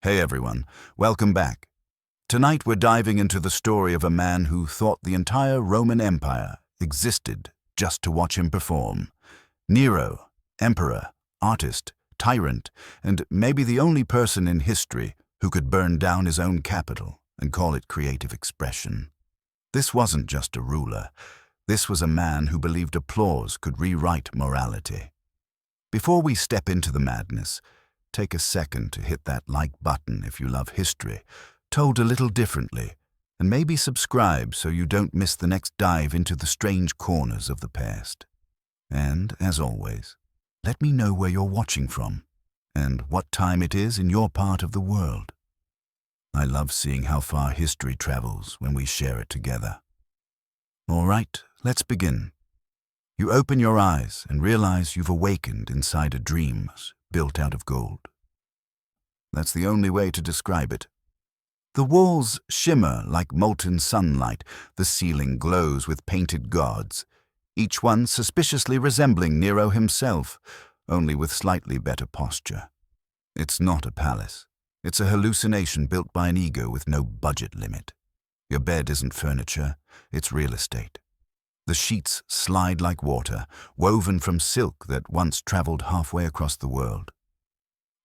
Hey everyone, welcome back. Tonight we're diving into the story of a man who thought the entire Roman Empire existed just to watch him perform. Nero, emperor, artist, tyrant, and maybe the only person in history who could burn down his own capital and call it creative expression. This wasn't just a ruler. This was a man who believed applause could rewrite morality. Before we step into the madness, take a second to hit that like button if you love history, told a little differently, and maybe subscribe so you don't miss the next dive into the strange corners of the past. And, as always, let me know where you're watching from and what time it is in your part of the world. I love seeing how far history travels when we share it together. All right, let's begin. You open your eyes and realize you've awakened inside a dream built out of gold. That's the only way to describe it. The walls shimmer like molten sunlight, the ceiling glows with painted gods, each one suspiciously resembling Nero himself, only with slightly better posture. It's not a palace. It's a hallucination built by an ego with no budget limit. Your bed isn't furniture, it's real estate. The sheets slide like water, woven from silk that once traveled halfway across the world.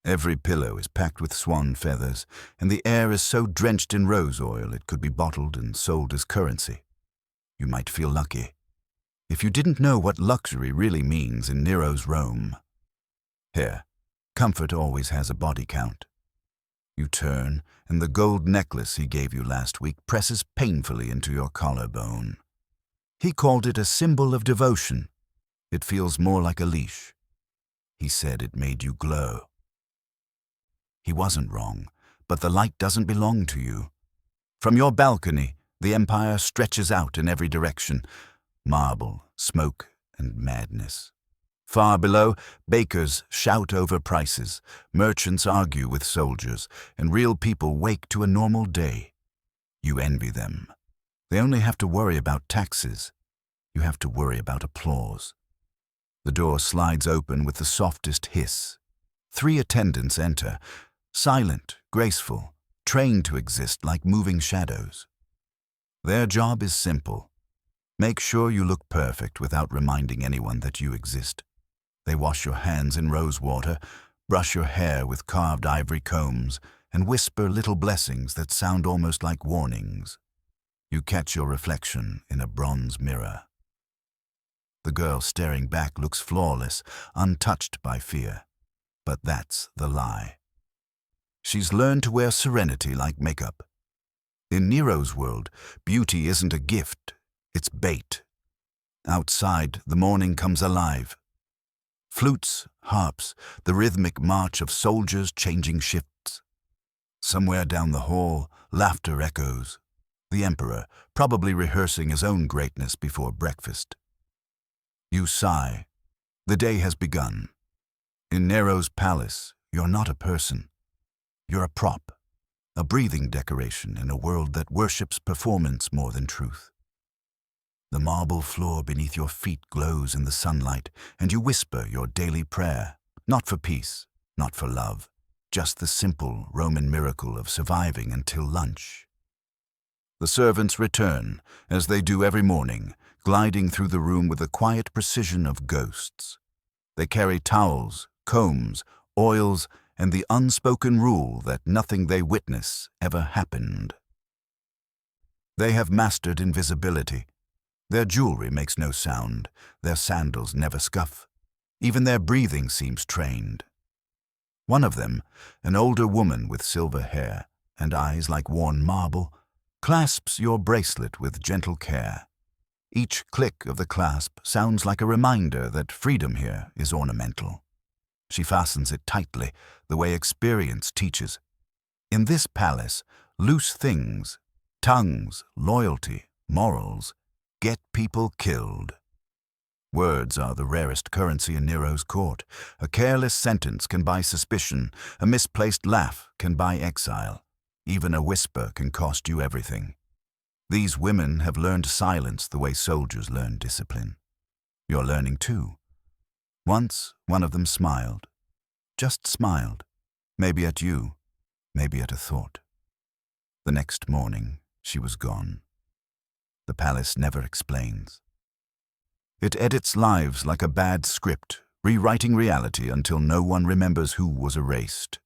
Every pillow is packed with swan feathers, and the air is so drenched in rose oil it could be bottled and sold as currency. You might feel lucky if you didn't know what luxury really means in Nero's Rome. Here, comfort always has a body count. You turn, and the gold necklace he gave you last week presses painfully into your collarbone. He called it a symbol of devotion. It feels more like a leash. He said it made you glow. He wasn't wrong, but the light doesn't belong to you. From your balcony, the empire stretches out in every direction. Marble, smoke, and madness. Far below, bakers shout over prices, merchants argue with soldiers, and real people wake to a normal day. You envy them. They only have to worry about taxes. You have to worry about applause. The door slides open with the softest hiss. 3 attendants enter, silent, graceful, trained to exist like moving shadows. Their job is simple. Make sure you look perfect without reminding anyone that you exist. They wash your hands in rose water, brush your hair with carved ivory combs, and whisper little blessings that sound almost like warnings. You catch your reflection in a bronze mirror. The girl staring back looks flawless, untouched by fear. But that's the lie. She's learned to wear serenity like makeup. In Nero's world, beauty isn't a gift, it's bait. Outside, the morning comes alive. Flutes, harps, the rhythmic march of soldiers changing shifts. Somewhere down the hall, laughter echoes. The emperor, probably rehearsing his own greatness before breakfast. You sigh. The day has begun. In Nero's palace, you're not a person. You're a prop, a breathing decoration in a world that worships performance more than truth. The marble floor beneath your feet glows in the sunlight, and you whisper your daily prayer, not for peace, not for love, just the simple Roman miracle of surviving until lunch. The servants return, as they do every morning, gliding through the room with the quiet precision of ghosts. They carry towels, combs, oils, and the unspoken rule that nothing they witness ever happened. They have mastered invisibility. Their jewelry makes no sound, their sandals never scuff. Even their breathing seems trained. One of them, an older woman with silver hair and eyes like worn marble, clasps your bracelet with gentle care. Each click of the clasp sounds like a reminder that freedom here is ornamental. She fastens it tightly, the way experience teaches. In this palace, loose things, tongues, loyalty, morals, get people killed. Words are the rarest currency in Nero's court. A careless sentence can buy suspicion, a misplaced laugh can buy exile. Even a whisper can cost you everything. These women have learned silence the way soldiers learn discipline. You're learning too. Once, one of them smiled. Just smiled. Maybe at you. maybe at a thought. The next morning, she was gone. The palace never explains. It edits lives like a bad script, rewriting reality until no one remembers who was erased.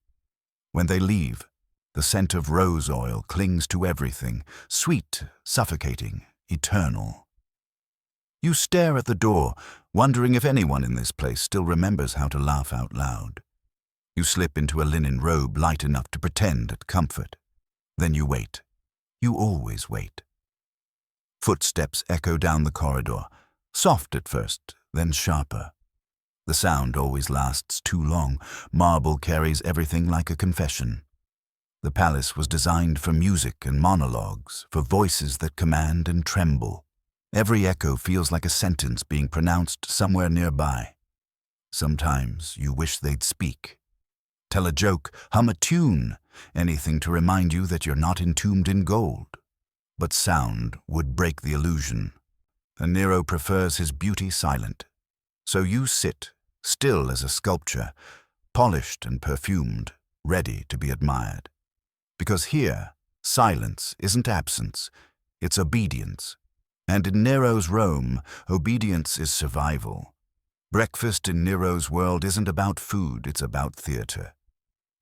When they leave, the scent of rose oil clings to everything, sweet, suffocating, eternal. You stare at the door, wondering if anyone in this place still remembers how to laugh out loud. You slip into a linen robe light enough to pretend at comfort. Then you wait. You always wait. Footsteps echo down the corridor, soft at first, then sharper. The sound always lasts too long. Marble carries everything like a confession. The palace was designed for music and monologues, for voices that command and tremble. Every echo feels like a sentence being pronounced somewhere nearby. Sometimes you wish they'd speak. Tell a joke, hum a tune, anything to remind you that you're not entombed in gold. But sound would break the illusion, and Nero prefers his beauty silent. So you sit, still as a sculpture, polished and perfumed, ready to be admired. Because here, silence isn't absence, it's obedience. And in Nero's Rome, obedience is survival. Breakfast in Nero's world isn't about food, it's about theater.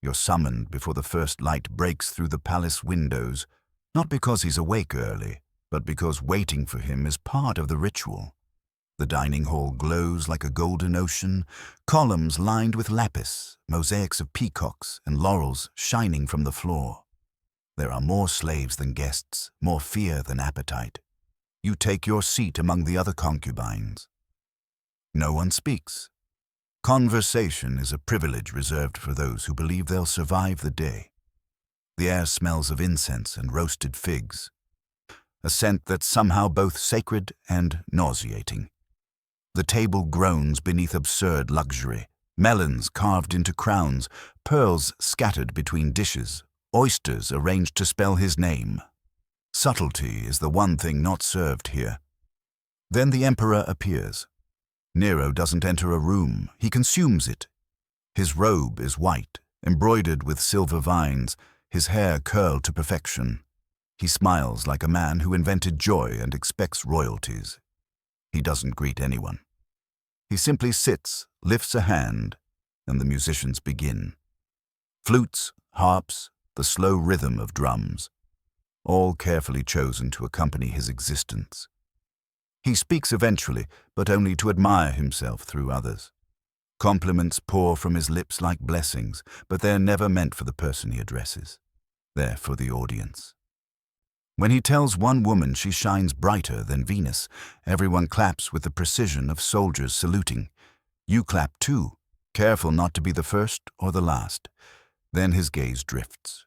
You're summoned before the first light breaks through the palace windows, not because he's awake early, but because waiting for him is part of the ritual. The dining hall glows like a golden ocean, columns lined with lapis, mosaics of peacocks and laurels shining from the floor. There are more slaves than guests, more fear than appetite. You take your seat among the other concubines. No one speaks. Conversation is a privilege reserved for those who believe they'll survive the day. The air smells of incense and roasted figs, a scent that's somehow both sacred and nauseating. The table groans beneath absurd luxury, melons carved into crowns, pearls scattered between dishes, oysters arranged to spell his name. Subtlety is the one thing not served here. Then the emperor appears. Nero doesn't enter a room, he consumes it. His robe is white, embroidered with silver vines, his hair curled to perfection. He smiles like a man who invented joy and expects royalties. He doesn't greet anyone. He simply sits, lifts a hand, and the musicians begin. Flutes, harps, the slow rhythm of drums, all carefully chosen to accompany his existence. He speaks eventually, but only to admire himself through others. Compliments pour from his lips like blessings, but they're never meant for the person he addresses. They're for the audience. When he tells one woman she shines brighter than Venus, everyone claps with the precision of soldiers saluting. You clap too, careful not to be the first or the last. Then his gaze drifts.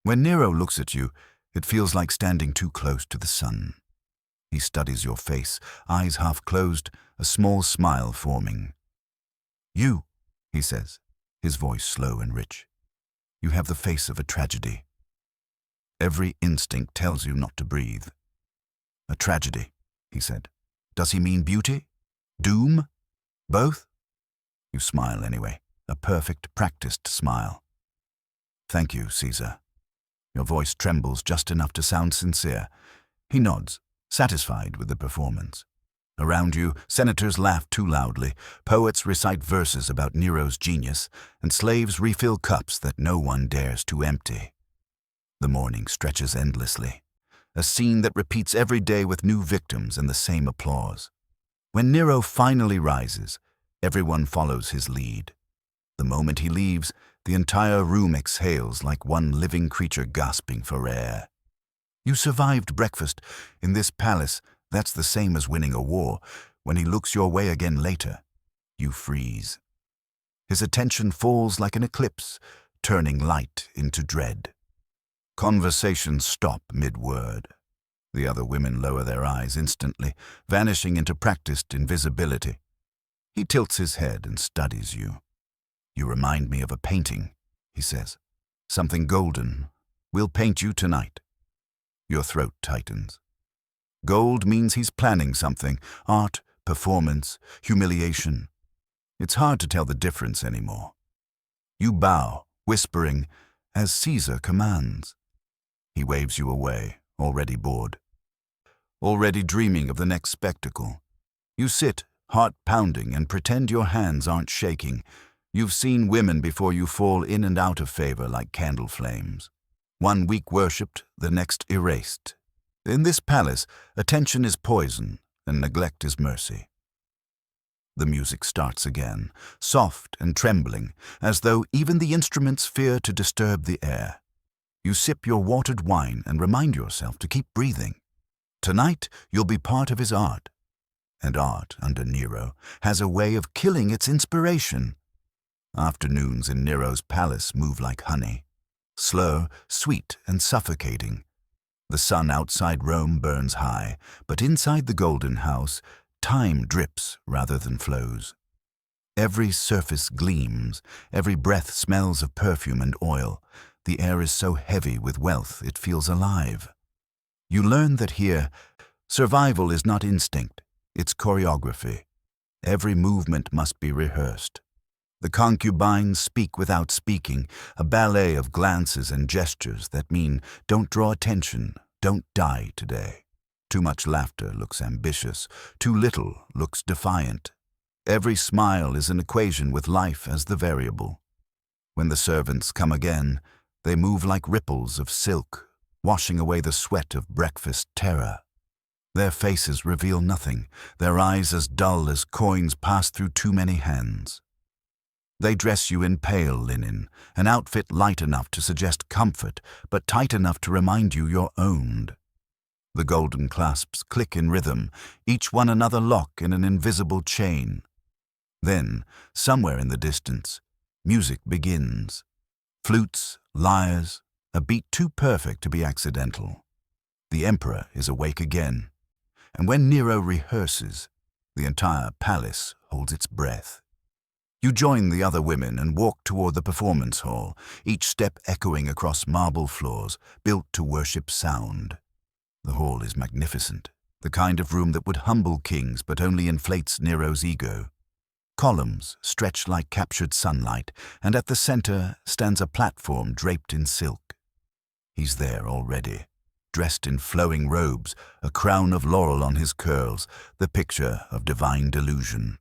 When Nero looks at you, it feels like standing too close to the sun. He studies your face, eyes half closed, a small smile forming. You, he says, his voice slow and rich. You have the face of a tragedy. Every instinct tells you not to breathe. A tragedy, he said. Does he mean beauty? Doom? Both? You smile anyway, a perfect, practiced smile. Thank you, Caesar. Your voice trembles just enough to sound sincere. He nods, satisfied with the performance. Around you, senators laugh too loudly, poets recite verses about Nero's genius, and slaves refill cups that no one dares to empty. The morning stretches endlessly, a scene that repeats every day with new victims and the same applause. When Nero finally rises, everyone follows his lead. The moment he leaves, the entire room exhales like one living creature gasping for air. You survived breakfast. In this palace, that's the same as winning a war. When he looks your way again later, you freeze. His attention falls like an eclipse, turning light into dread. Conversations stop mid-word. The other women lower their eyes instantly, vanishing into practiced invisibility. He tilts his head and studies you. You remind me of a painting, he says. Something golden. We'll paint you tonight. Your throat tightens. Gold means he's planning something. Art, performance, humiliation. It's hard to tell the difference anymore. You bow, whispering, as Caesar commands. He waves you away, already bored, already dreaming of the next spectacle. You sit, heart pounding, and pretend your hands aren't shaking. You've seen women before you fall in and out of favor like candle flames. One week worshipped, the next erased. In this palace, attention is poison and neglect is mercy. The music starts again, soft and trembling, as though even the instruments fear to disturb the air. You sip your watered wine and remind yourself to keep breathing. Tonight, you'll be part of his art. And art, under Nero, has a way of killing its inspiration. Afternoons in Nero's palace move like honey, slow, sweet, and suffocating. The sun outside Rome burns high, but inside the Golden House, time drips rather than flows. Every surface gleams, every breath smells of perfume and oil. The air is so heavy with wealth it feels alive. You learn that here, survival is not instinct, it's choreography. Every movement must be rehearsed. The concubines speak without speaking, a ballet of glances and gestures that mean don't draw attention, don't die today. Too much laughter looks ambitious, too little looks defiant. Every smile is an equation with life as the variable. When the servants come again, they move like ripples of silk, washing away the sweat of breakfast terror. Their faces reveal nothing, their eyes as dull as coins passed through too many hands. They dress you in pale linen, an outfit light enough to suggest comfort, but tight enough to remind you you're owned. The golden clasps click in rhythm, each one another lock in an invisible chain. Then, somewhere in the distance, music begins. Flutes, lyres, a beat too perfect to be accidental. The emperor is awake again, and when Nero rehearses, the entire palace holds its breath. You join the other women and walk toward the performance hall, each step echoing across marble floors, built to worship sound. The hall is magnificent, the kind of room that would humble kings but only inflates Nero's ego. Columns stretch like captured sunlight, and at the center stands a platform draped in silk. He's there already, dressed in flowing robes, a crown of laurel on his curls, the picture of divine delusion.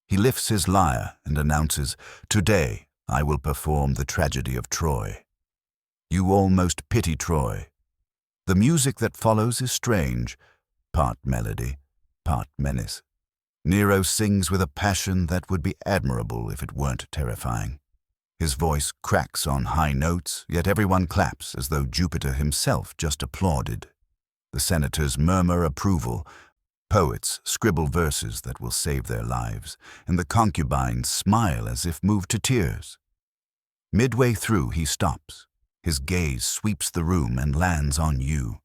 He lifts his lyre and announces, "Today I will perform the tragedy of Troy." You almost pity Troy. The music that follows is strange, part melody, part menace. Nero sings with a passion that would be admirable if it weren't terrifying. His voice cracks on high notes, yet everyone claps as though Jupiter himself just applauded. The senators murmur approval. Poets scribble verses that will save their lives, and the concubines smile as if moved to tears. Midway through, he stops. His gaze sweeps the room and lands on you.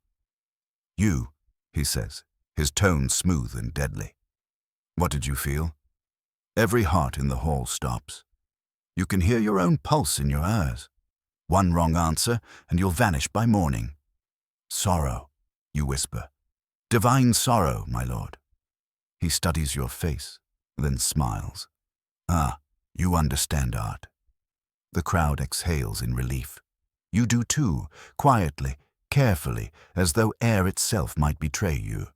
"You," he says, his tone smooth and deadly. "What did you feel?" Every heart in the hall stops. You can hear your own pulse in your ears. One wrong answer, and you'll vanish by morning. "Sorrow," you whisper. "Divine sorrow, my lord." He studies your face, then smiles. "Ah, you understand art." The crowd exhales in relief. You do too, quietly, carefully, as though air itself might betray you.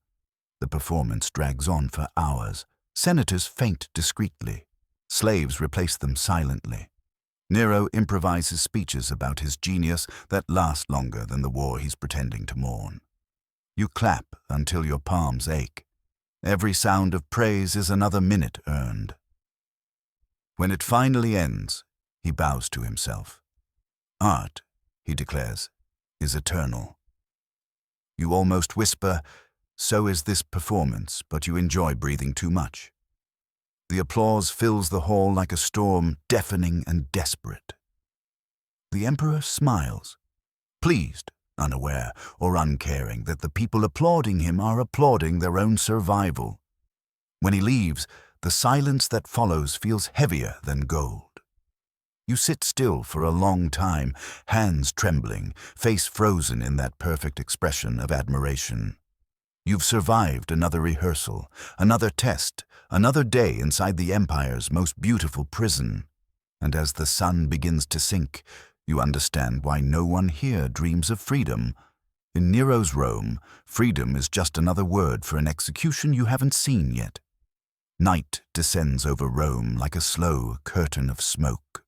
The performance drags on for hours. Senators faint discreetly. Slaves replace them silently. Nero improvises speeches about his genius that last longer than the war he's pretending to mourn. You clap until your palms ache. Every sound of praise is another minute earned. When it finally ends, he bows to himself. "Art," he declares, "is eternal." You almost whisper, "So is this performance," but you enjoy breathing too much. The applause fills the hall like a storm, deafening and desperate. The emperor smiles, pleased, unaware or uncaring that the people applauding him are applauding their own survival. When he leaves, the silence that follows feels heavier than gold. You sit still for a long time, hands trembling, face frozen in that perfect expression of admiration. You've survived another rehearsal, another test, another day inside the empire's most beautiful prison. And as the sun begins to sink, You understand why no one here dreams of freedom. In Nero's Rome, freedom is just another word for an execution you haven't seen yet. Night descends over Rome like a slow curtain of smoke.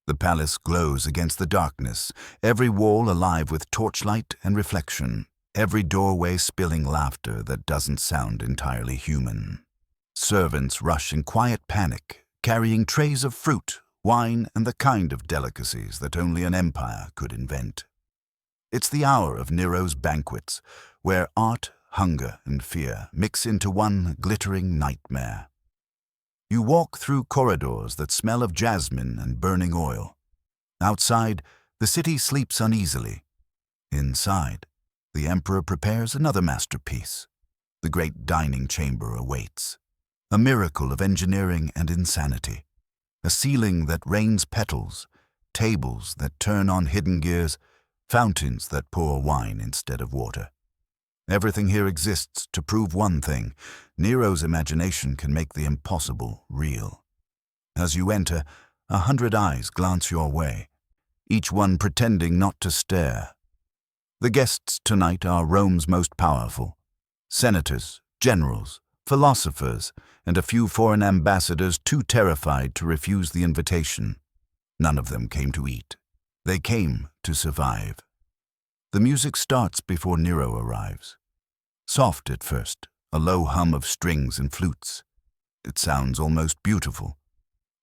The palace glows against the darkness, every wall alive with torchlight and reflection, every doorway spilling laughter that doesn't sound entirely human. Servants rush in quiet panic, carrying trays of fruit, wine, and the kind of delicacies that only an empire could invent. It's the hour of Nero's banquets, where art, hunger, and fear mix into one glittering nightmare. You walk through corridors that smell of jasmine and burning oil. Outside, the city sleeps uneasily. Inside, the emperor prepares another masterpiece. The great dining chamber awaits. A miracle of engineering and insanity. A ceiling that rains petals, tables that turn on hidden gears, fountains that pour wine instead of water. Everything here exists to prove one thing: Nero's imagination can make the impossible real. As you enter, 100 eyes glance your way, each one pretending not to stare. The guests tonight are Rome's most powerful. Senators, generals, philosophers, and a few foreign ambassadors too terrified to refuse the invitation. None of them came to eat. They came to survive. The music starts before Nero arrives. Soft at first, a low hum of strings and flutes. It sounds almost beautiful,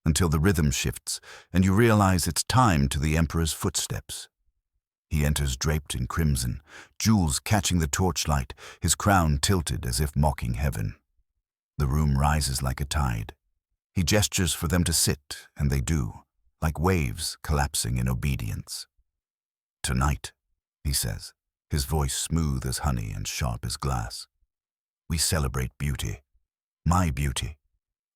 until the rhythm shifts and you realize it's time to the emperor's footsteps. He enters draped in crimson, jewels catching the torchlight, his crown tilted as if mocking heaven. The room rises like a tide. He gestures for them to sit, and they do, like waves collapsing in obedience. "Tonight," he says, his voice smooth as honey and sharp as glass, "we celebrate beauty. My beauty.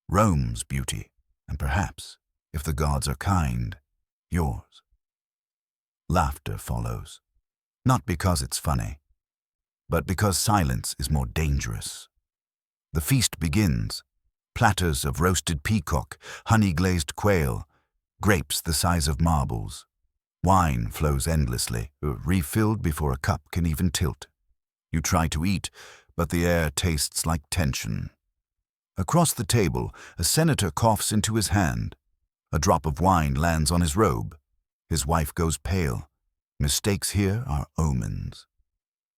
Rome's beauty. And perhaps, if the gods are kind, yours." Laughter follows. Not because it's funny, but because silence is more dangerous. The feast begins. Platters of roasted peacock, honey-glazed quail, grapes the size of marbles. Wine flows endlessly, refilled before a cup can even tilt. You try to eat, but the air tastes like tension. Across the table, a senator coughs into his hand. A drop of wine lands on his robe. His wife goes pale. Mistakes here are omens.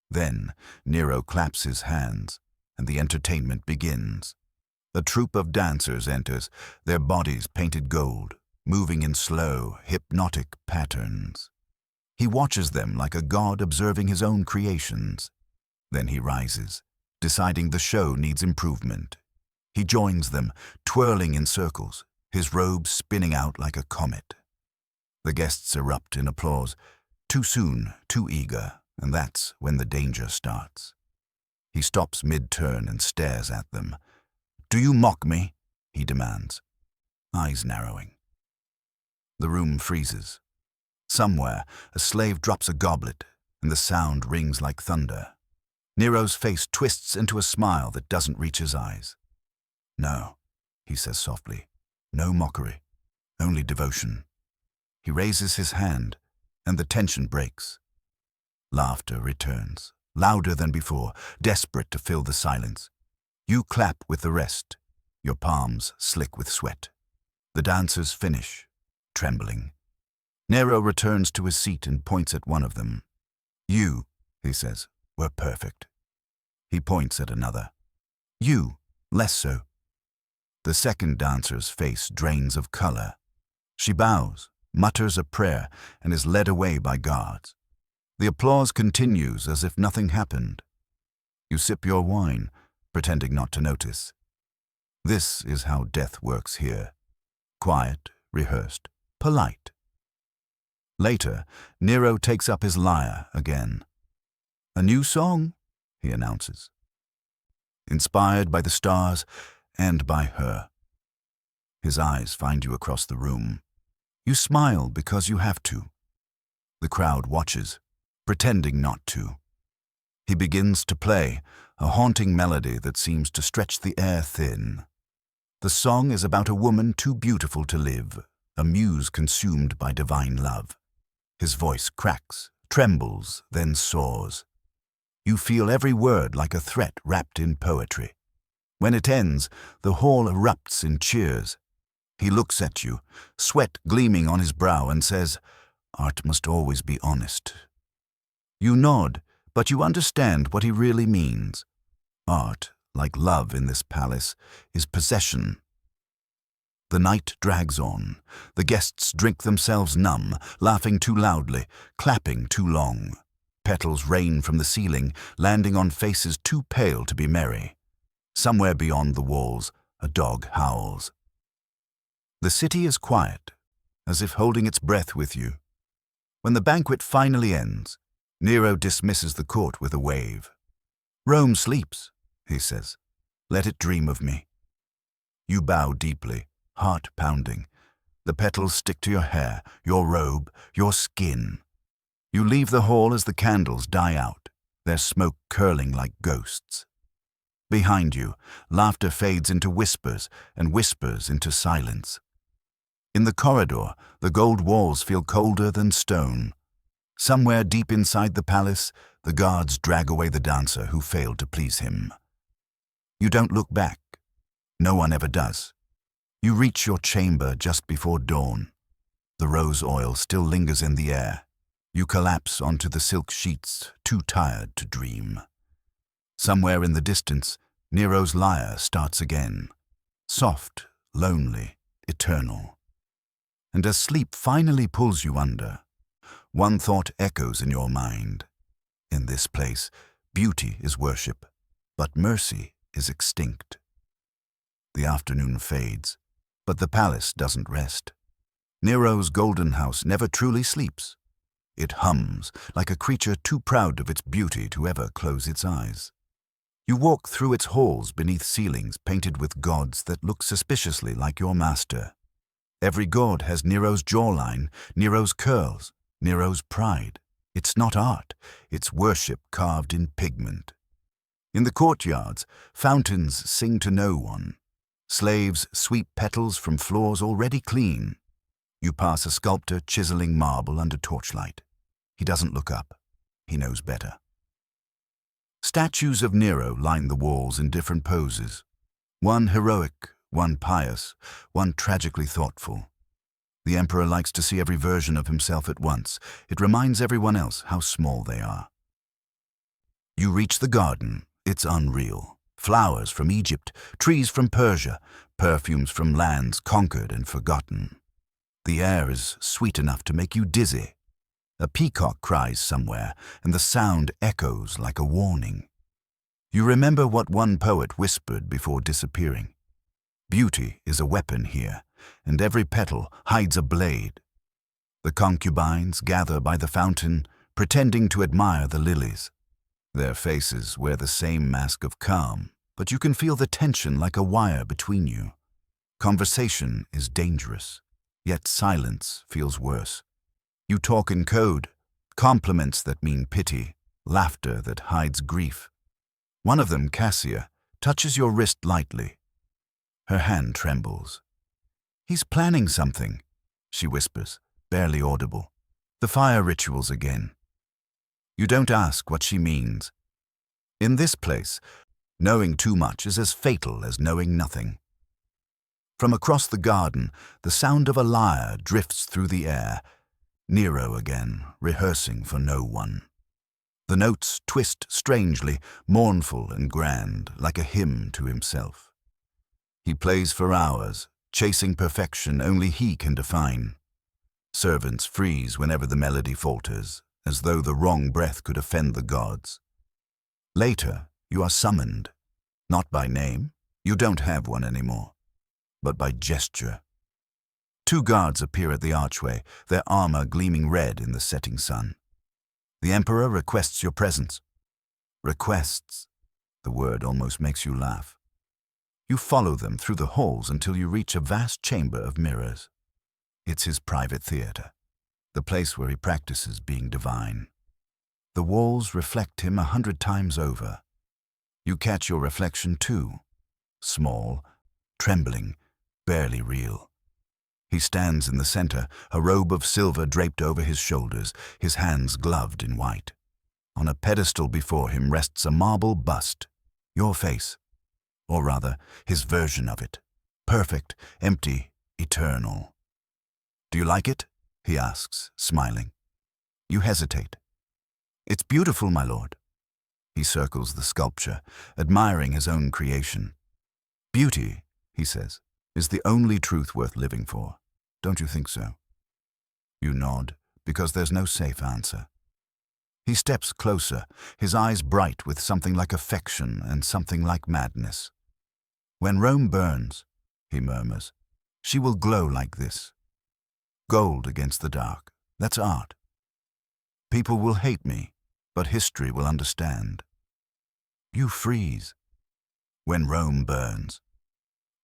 Then Nero claps his hands, and the entertainment begins. A troupe of dancers enters, their bodies painted gold, moving in slow, hypnotic patterns. He watches them like a god observing his own creations. Then he rises, deciding the show needs improvement. He joins them, twirling in circles, his robe spinning out like a comet. The guests erupt in applause, too soon, too eager, and that's when the danger starts. He stops mid-turn and stares at them. "Do you mock me?" he demands, eyes narrowing. The room freezes. Somewhere, a slave drops a goblet, and the sound rings like thunder. Nero's face twists into a smile that doesn't reach his eyes. "No," he says softly. "No mockery, only devotion." He raises his hand, and the tension breaks. Laughter returns, louder than before, desperate to fill the silence. You clap with the rest, your palms slick with sweat. The dancers finish, trembling. Nero returns to his seat and points at one of them. "You," he says, "were perfect." He points at another. "You, less so." The second dancer's face drains of color. She bows, mutters a prayer, and is led away by guards. The applause continues as if nothing happened. You sip your wine, pretending not to notice. This is how death works here. Quiet, rehearsed, polite. Later, Nero takes up his lyre again. "A new song," he announces. Inspired by the stars and by her. His eyes find you across the room. You smile because you have to. The crowd watches, pretending not to. He begins to play, a haunting melody that seems to stretch the air thin. The song is about a woman too beautiful to live, a muse consumed by divine love. His voice cracks, trembles, then soars. You feel every word like a threat wrapped in poetry. When it ends, the hall erupts in cheers. He looks at you, sweat gleaming on his brow, and says, "Art must always be honest." You nod, but you understand what he really means. Art, like love in this palace, is possession. The night drags on. The guests drink themselves numb, laughing too loudly, clapping too long. Petals rain from the ceiling, landing on faces too pale to be merry. Somewhere beyond the walls, a dog howls. The city is quiet, as if holding its breath with you. When the banquet finally ends, Nero dismisses the court with a wave. "Rome sleeps," he says. "Let it dream of me." You bow deeply, heart pounding. The petals stick to your hair, your robe, your skin. You leave the hall as the candles die out, their smoke curling like ghosts. Behind you, laughter fades into whispers and whispers into silence. In the corridor, the gold walls feel colder than stone. Somewhere deep inside the palace, the guards drag away the dancer who failed to please him. You don't look back. No one ever does. You reach your chamber just before dawn. The rose oil still lingers in the air. You collapse onto the silk sheets, too tired to dream. Somewhere in the distance, Nero's lyre starts again. Soft, lonely, eternal. And as sleep finally pulls you under, one thought echoes in your mind. In this place, beauty is worship, but mercy is extinct. The afternoon fades, but the palace doesn't rest. Nero's golden house never truly sleeps. It hums like a creature too proud of its beauty to ever close its eyes. You walk through its halls beneath ceilings painted with gods that look suspiciously like your master. Every god has Nero's jawline, Nero's curls, Nero's pride. It's not art, it's worship carved in pigment. In the courtyards, fountains sing to no one. Slaves sweep petals from floors already clean. You pass a sculptor chiseling marble under torchlight. He doesn't look up. He knows better. Statues of Nero line the walls in different poses. One heroic, one pious, one tragically thoughtful. The emperor likes to see every version of himself at once. It reminds everyone else how small they are. You reach the garden. It's unreal. Flowers from Egypt, trees from Persia, perfumes from lands conquered and forgotten. The air is sweet enough to make you dizzy. A peacock cries somewhere, and the sound echoes like a warning. You remember what one poet whispered before disappearing. Beauty is a weapon here, and every petal hides a blade. The concubines gather by the fountain, pretending to admire the lilies. Their faces wear the same mask of calm, but you can feel the tension like a wire between you. Conversation is dangerous, yet silence feels worse. You talk in code, compliments that mean pity, laughter that hides grief. One of them, Cassia, touches your wrist lightly. Her hand trembles. "He's planning something," she whispers, barely audible. "The fire rituals again." You don't ask what she means. In this place, knowing too much is as fatal as knowing nothing. From across the garden, the sound of a lyre drifts through the air. Nero again, rehearsing for no one. The notes twist strangely, mournful and grand, like a hymn to himself. He plays for hours, chasing perfection only he can define. Servants freeze whenever the melody falters, as though the wrong breath could offend the gods. Later, you are summoned, not by name, you don't have one anymore, but by gesture. Two guards appear at the archway, their armor gleaming red in the setting sun. The emperor requests your presence. Requests. The word almost makes you laugh. You follow them through the halls until you reach a vast chamber of mirrors. It's his private theater, the place where he practices being divine. The walls reflect him 100 times over. You catch your reflection too, small, trembling, barely real. He stands in the center, a robe of silver draped over his shoulders, his hands gloved in white. On a pedestal before him rests a marble bust, your face, or rather, his version of it. Perfect, empty, eternal. "Do you like it?" he asks, smiling. You hesitate. "It's beautiful, my lord." He circles the sculpture, admiring his own creation. "Beauty," he says, "is the only truth worth living for. Don't you think so?" You nod, because there's no safe answer. He steps closer, his eyes bright with something like affection and something like madness. "When Rome burns," he murmurs, "she will glow like this. Gold against the dark. That's art. People will hate me, but history will understand." You freeze. "When Rome burns."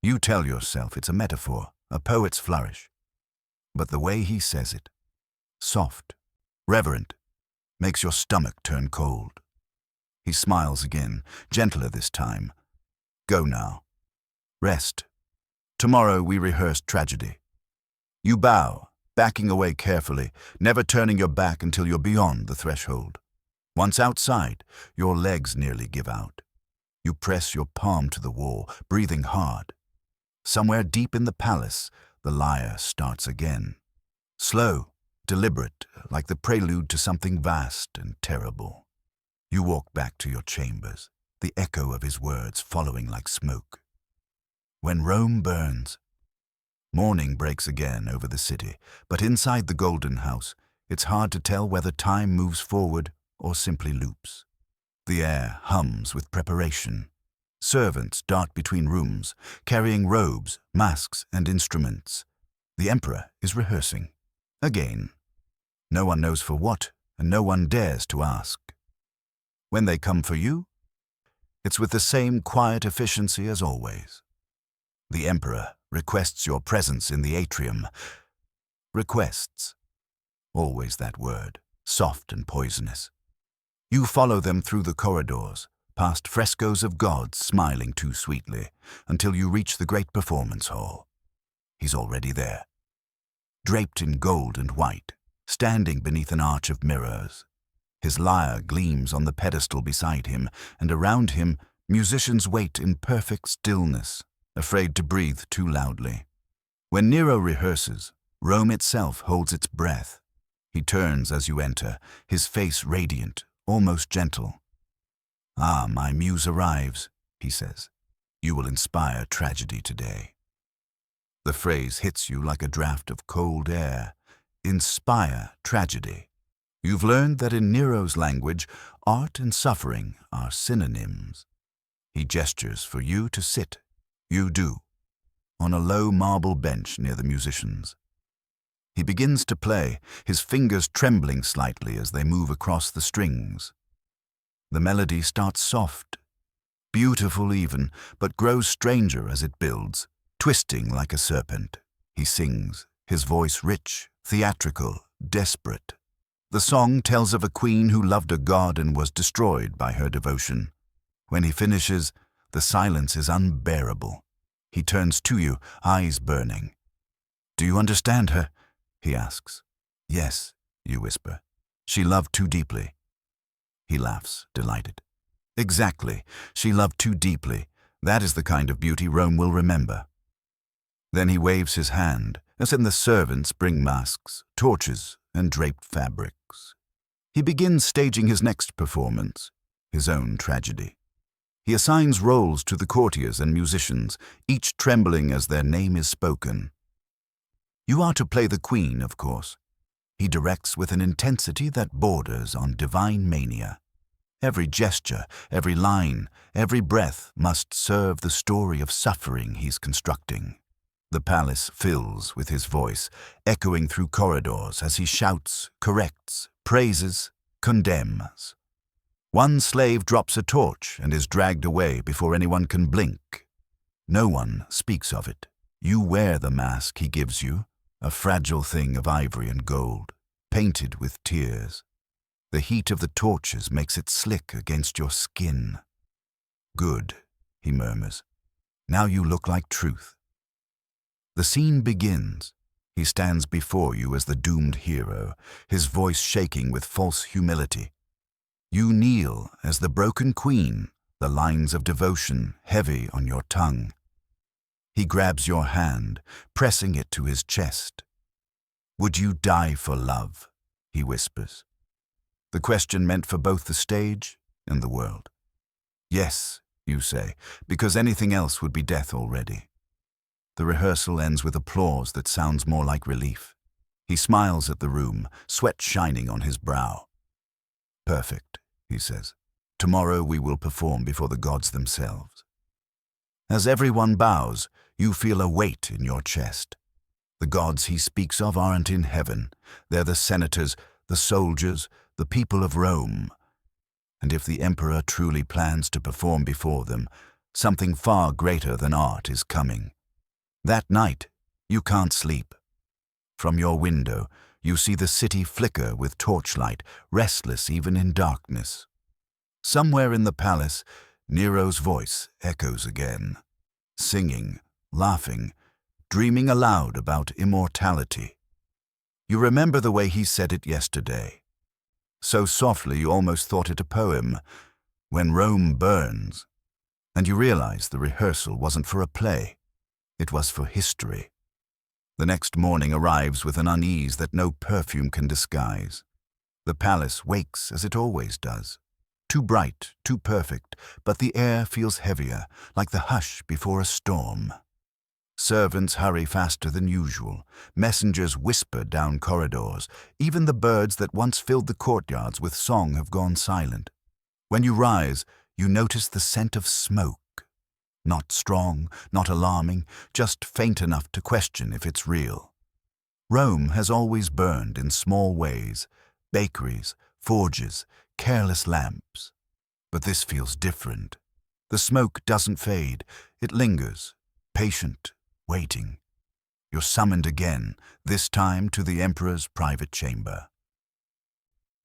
You tell yourself it's a metaphor, a poet's flourish. But the way he says it, soft, reverent, makes your stomach turn cold. He smiles again, gentler this time. "Go now. Rest. Tomorrow we rehearse tragedy." You bow, backing away carefully, never turning your back until you're beyond the threshold. Once outside, your legs nearly give out. You press your palm to the wall, breathing hard. Somewhere deep in the palace, the lyre starts again. Slow, deliberate, like the prelude to something vast and terrible. You walk back to your chambers, the echo of his words following like smoke. "When Rome burns." Morning breaks again over the city, but inside the Golden House, it's hard to tell whether time moves forward or simply loops. The air hums with preparation. Servants dart between rooms, carrying robes, masks, and instruments. The Emperor is rehearsing. Again. No one knows for what, and no one dares to ask. When they come for you, it's with the same quiet efficiency as always. The Emperor requests your presence in the atrium. Requests. Always that word, soft and poisonous. You follow them through the corridors, past frescoes of gods smiling too sweetly, until you reach the great performance hall. He's already there. Draped in gold and white, standing beneath an arch of mirrors. His lyre gleams on the pedestal beside him, and around him musicians wait in perfect stillness, afraid to breathe too loudly. When Nero rehearses, Rome itself holds its breath. He turns as you enter, his face radiant, almost gentle. "Ah, my muse arrives," he says. "You will inspire tragedy today." The phrase hits you like a draft of cold air. Inspire tragedy. You've learned that in Nero's language, art and suffering are synonyms. He gestures for you to sit. You do, on a low marble bench near the musicians. He begins to play, his fingers trembling slightly as they move across the strings. The melody starts soft, beautiful even, but grows stranger as it builds, twisting like a serpent. He sings, his voice rich, theatrical, desperate. The song tells of a queen who loved a god and was destroyed by her devotion. When he finishes, the silence is unbearable. He turns to you, eyes burning. "Do you understand her?" he asks. "Yes," you whisper. "She loved too deeply." He laughs, delighted. "Exactly. She loved too deeply. That is the kind of beauty Rome will remember." Then he waves his hand, as in the servants bring masks, torches, and draped fabrics. He begins staging his next performance, his own tragedy. He assigns roles to the courtiers and musicians, each trembling as their name is spoken. You are to play the queen, of course. He directs with an intensity that borders on divine mania. Every gesture, every line, every breath must serve the story of suffering he's constructing. The palace fills with his voice, echoing through corridors as he shouts, corrects, praises, condemns. One slave drops a torch and is dragged away before anyone can blink. No one speaks of it. You wear the mask he gives you, a fragile thing of ivory and gold, painted with tears. The heat of the torches makes it slick against your skin. "Good," he murmurs. "Now you look like truth." The scene begins. He stands before you as the doomed hero, his voice shaking with false humility. You kneel as the broken queen, the lines of devotion heavy on your tongue. He grabs your hand, pressing it to his chest. "Would you die for love?" he whispers. The question meant for both the stage and the world. "Yes," you say, because anything else would be death already. The rehearsal ends with applause that sounds more like relief. He smiles at the room, sweat shining on his brow. "Perfect," he says. "Tomorrow we will perform before the gods themselves." As everyone bows, you feel a weight in your chest. The gods he speaks of aren't in heaven. They're the senators, the soldiers, the people of Rome. And if the emperor truly plans to perform before them, something far greater than art is coming. That night, you can't sleep. From your window, you see the city flicker with torchlight, restless even in darkness. Somewhere in the palace, Nero's voice echoes again, singing, laughing, dreaming aloud about immortality. You remember the way he said it yesterday. So softly you almost thought it a poem, "When Rome burns." And you realize the rehearsal wasn't for a play. It was for history. The next morning arrives with an unease that no perfume can disguise. The palace wakes as it always does. Too bright, too perfect, but the air feels heavier, like the hush before a storm. Servants hurry faster than usual. Messengers whisper down corridors. Even the birds that once filled the courtyards with song have gone silent. When you rise, you notice the scent of smoke. Not strong, not alarming, just faint enough to question if it's real. Rome has always burned in small ways: bakeries, forges, careless lamps. But this feels different. The smoke doesn't fade. It lingers, patient, waiting. You're summoned again, this time to the emperor's private chamber.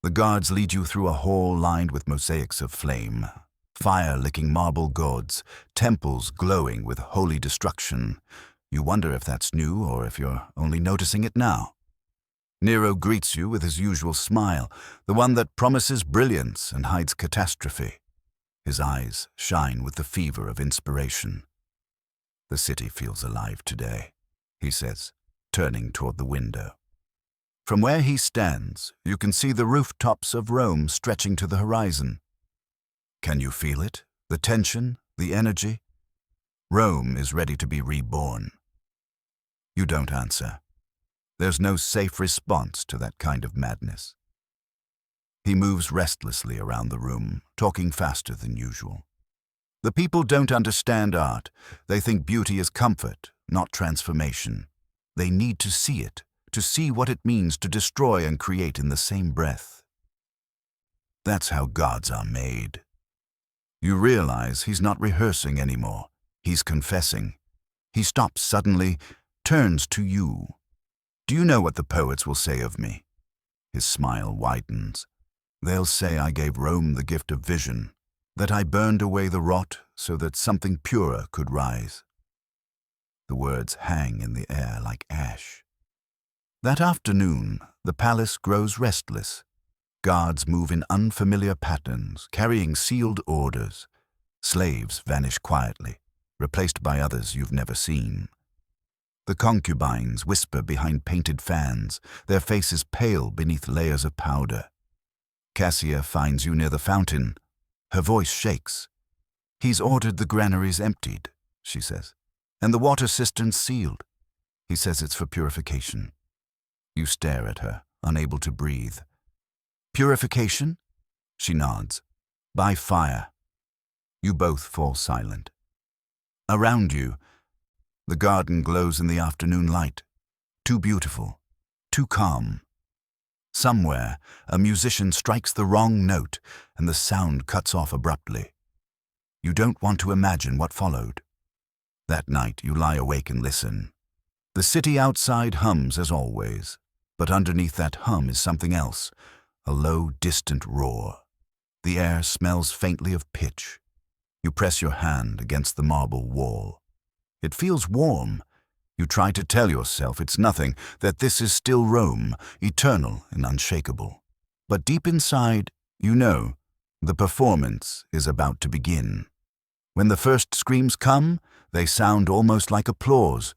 The guards lead you through a hall lined with mosaics of flame. Fire-licking marble gods, temples glowing with holy destruction. You wonder if that's new or if you're only noticing it now. Nero greets you with his usual smile, the one that promises brilliance and hides catastrophe. His eyes shine with the fever of inspiration. "The city feels alive today," he says, turning toward the window. From where he stands, you can see the rooftops of Rome stretching to the horizon. Can you feel it? The tension, the energy? Rome is ready to be reborn. You don't answer. There's no safe response to that kind of madness. He moves restlessly around the room, talking faster than usual. The people don't understand art. They think beauty is comfort, not transformation. They need to see it, to see what it means to destroy and create in the same breath. That's how gods are made. You realize he's not rehearsing anymore. He's confessing. He stops suddenly, turns to you. "Do you know what the poets will say of me?" His smile widens. "They'll say I gave Rome the gift of vision, that I burned away the rot so that something purer could rise." The words hang in the air like ash. That afternoon, the palace grows restless. Guards move in unfamiliar patterns, carrying sealed orders. Slaves vanish quietly, replaced by others you've never seen. The concubines whisper behind painted fans, their faces pale beneath layers of powder. Cassia finds you near the fountain. Her voice shakes. "He's ordered the granaries emptied," she says, "and the water cisterns sealed. He says it's for purification." You stare at her, unable to breathe. "Purification?" She nods. "By fire." You both fall silent. Around you, the garden glows in the afternoon light. Too beautiful, too calm. Somewhere, a musician strikes the wrong note, and the sound cuts off abruptly. You don't want to imagine what followed. That night, you lie awake and listen. The city outside hums as always, but underneath that hum is something else. A low, distant roar. The air smells faintly of pitch. You press your hand against the marble wall. It feels warm, You try to tell yourself it's nothing, that this is still Rome, eternal and unshakable. But deep inside, you know, the performance is about to begin. When the first screams come, they sound almost like applause.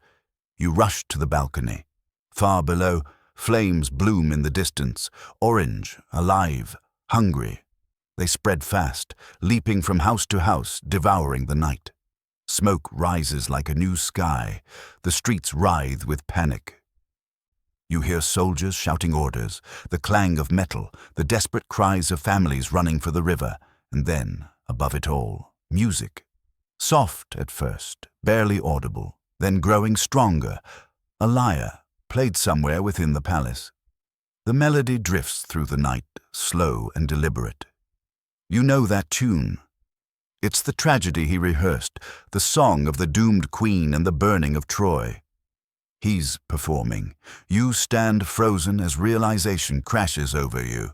You rush to the balcony. Far below, flames bloom in the distance, orange, alive, hungry. They spread fast, leaping from house to house, devouring the night. Smoke rises like a new sky. The streets writhe with panic. You hear soldiers shouting orders, the clang of metal, the desperate cries of families running for the river, and then, above it all, music. Soft at first, barely audible, then growing stronger. A lyre, played somewhere within the palace. The melody drifts through the night, slow and deliberate. You know that tune. It's the tragedy he rehearsed, the song of the doomed queen and the burning of Troy. He's performing. You stand frozen as realization crashes over you.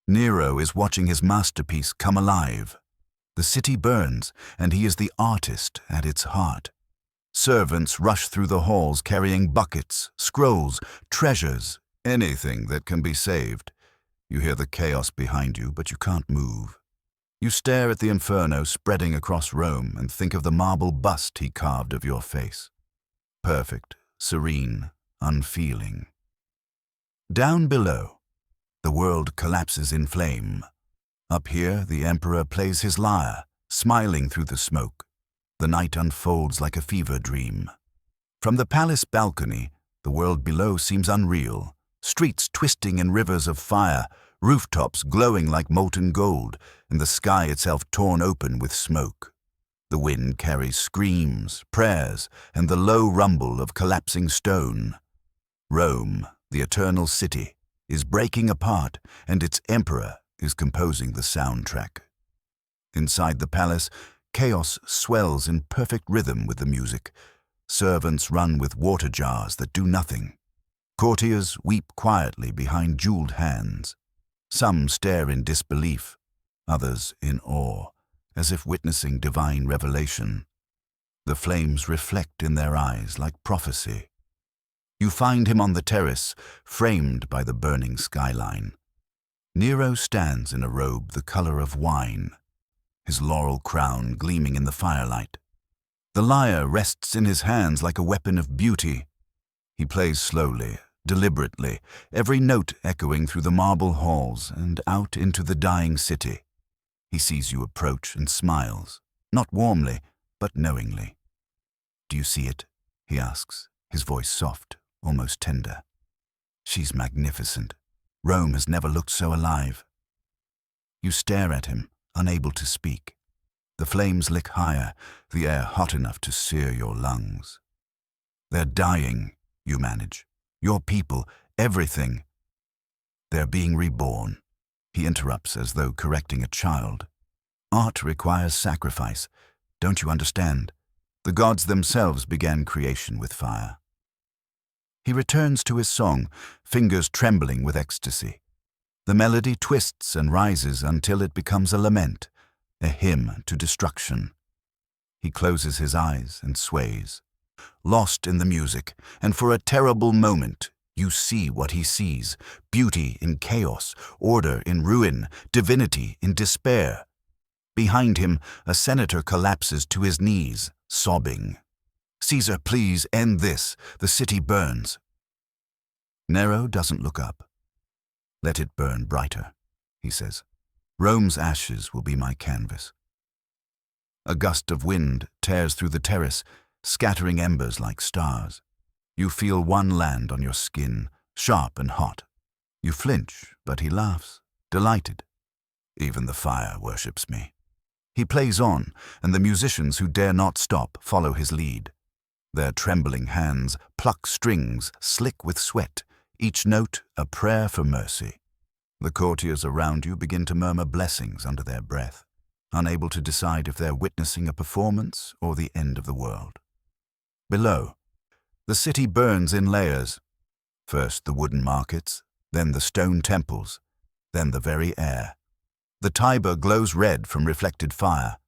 Nero is watching his masterpiece come alive. The city burns, and he is the artist at its heart. Servants rush through the halls carrying buckets, scrolls, treasures, anything that can be saved. You hear the chaos behind you, but you can't move. You stare at the inferno spreading across Rome and think of the marble bust he carved of your face. Perfect, serene, unfeeling. Down below, the world collapses in flame. Up here, the emperor plays his lyre, smiling through the smoke. The night unfolds like a fever dream. From the palace balcony, the world below seems unreal. Streets twisting in rivers of fire, rooftops glowing like molten gold, and the sky itself torn open with smoke. The wind carries screams, prayers, and the low rumble of collapsing stone. Rome, the eternal city, is breaking apart, and its emperor is composing the soundtrack. Inside the palace, chaos swells in perfect rhythm with the music. Servants run with water jars that do nothing. Courtiers weep quietly behind jeweled hands. Some stare in disbelief, others in awe, as if witnessing divine revelation. The flames reflect in their eyes like prophecy. You find him on the terrace, framed by the burning skyline. Nero stands in a robe the color of wine, his laurel crown gleaming in the firelight. The lyre rests in his hands like a weapon of beauty. He plays slowly, deliberately, every note echoing through the marble halls and out into the dying city. He sees you approach and smiles, not warmly, but knowingly. "Do you see it?" he asks, his voice soft, almost tender. "She's magnificent. Rome has never looked so alive." You stare at him, unable to speak. The flames lick higher, the air hot enough to sear your lungs. "They're dying," you manage. "Your people, everything." "They're being reborn," he interrupts as though correcting a child. "Art requires sacrifice. Don't you understand? The gods themselves began creation with fire." He returns to his song, fingers trembling with ecstasy. The melody twists and rises until it becomes a lament, a hymn to destruction. He closes his eyes and sways, lost in the music, and for a terrible moment you see what he sees: beauty in chaos, order in ruin, divinity in despair. Behind him, a senator collapses to his knees, sobbing. "Caesar, please end this. The city burns." Nero doesn't look up. "Let it burn brighter," he says. "Rome's ashes will be my canvas." A gust of wind tears through the terrace, scattering embers like stars. You feel one land on your skin, sharp and hot. You flinch, but he laughs, delighted. "Even the fire worships me." He plays on, and the musicians who dare not stop follow his lead. Their trembling hands pluck strings slick with sweat, each note a prayer for mercy. The courtiers around you begin to murmur blessings under their breath, unable to decide if they're witnessing a performance or the end of the world. Below, the city burns in layers. First the wooden markets, then the stone temples, then the very air. The Tiber glows red from reflected fire.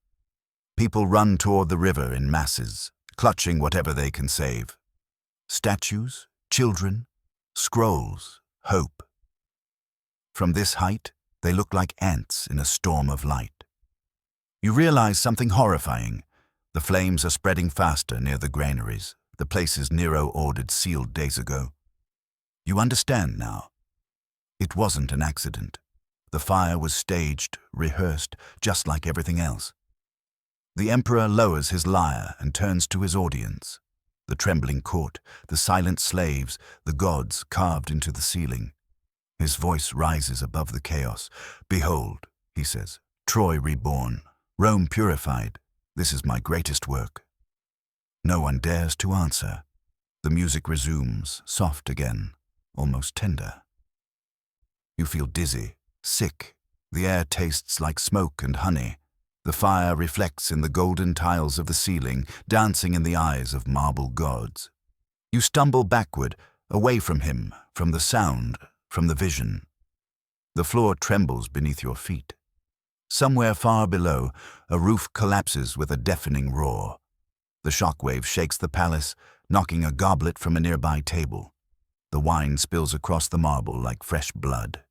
People run toward the river in masses, clutching whatever they can save. Statues, children, scrolls, hope. From this height, they look like ants in a storm of light. You realize something horrifying. The flames are spreading faster near the granaries, the places Nero ordered sealed days ago. You understand now. It wasn't an accident. The fire was staged, rehearsed, just like everything else. The emperor lowers his lyre and turns to his audience. The trembling court, the silent slaves, the gods carved into the ceiling. His voice rises above the chaos. "Behold," he says, "Troy reborn, Rome purified. This is my greatest work." No one dares to answer. The music resumes, soft again, almost tender. You feel dizzy, sick. The air tastes like smoke and honey. The fire reflects in the golden tiles of the ceiling, dancing in the eyes of marble gods. You stumble backward, away from him, from the sound, from the vision. The floor trembles beneath your feet. Somewhere far below, a roof collapses with a deafening roar. The shockwave shakes the palace, knocking a goblet from a nearby table. The wine spills across the marble like fresh blood.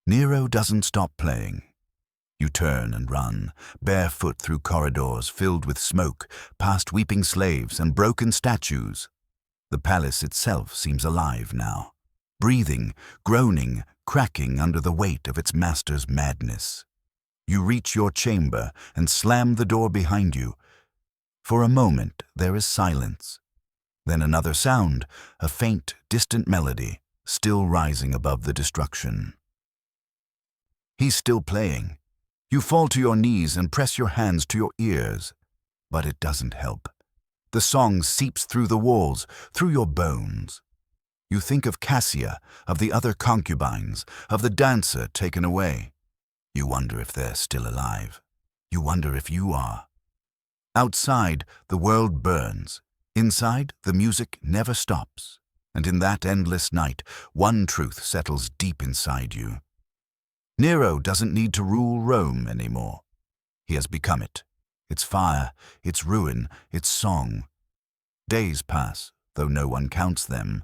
Nero doesn't stop playing. You turn and run, barefoot through corridors filled with smoke, past weeping slaves and broken statues. The palace itself seems alive now, breathing, groaning, cracking under the weight of its master's madness. You reach your chamber and slam the door behind you. For a moment, there is silence. Then another sound, a faint, distant melody, still rising above the destruction. He's still playing. You fall to your knees and press your hands to your ears, but it doesn't help. The song seeps through the walls, through your bones. You think of Cassia, of the other concubines, of the dancer taken away. You wonder if they're still alive. You wonder if you are. Outside, the world burns. Inside, the music never stops. And in that endless night, one truth settles deep inside you. Nero doesn't need to rule Rome anymore. He has become it. Its fire, its ruin, its song. Days pass, though no one counts them.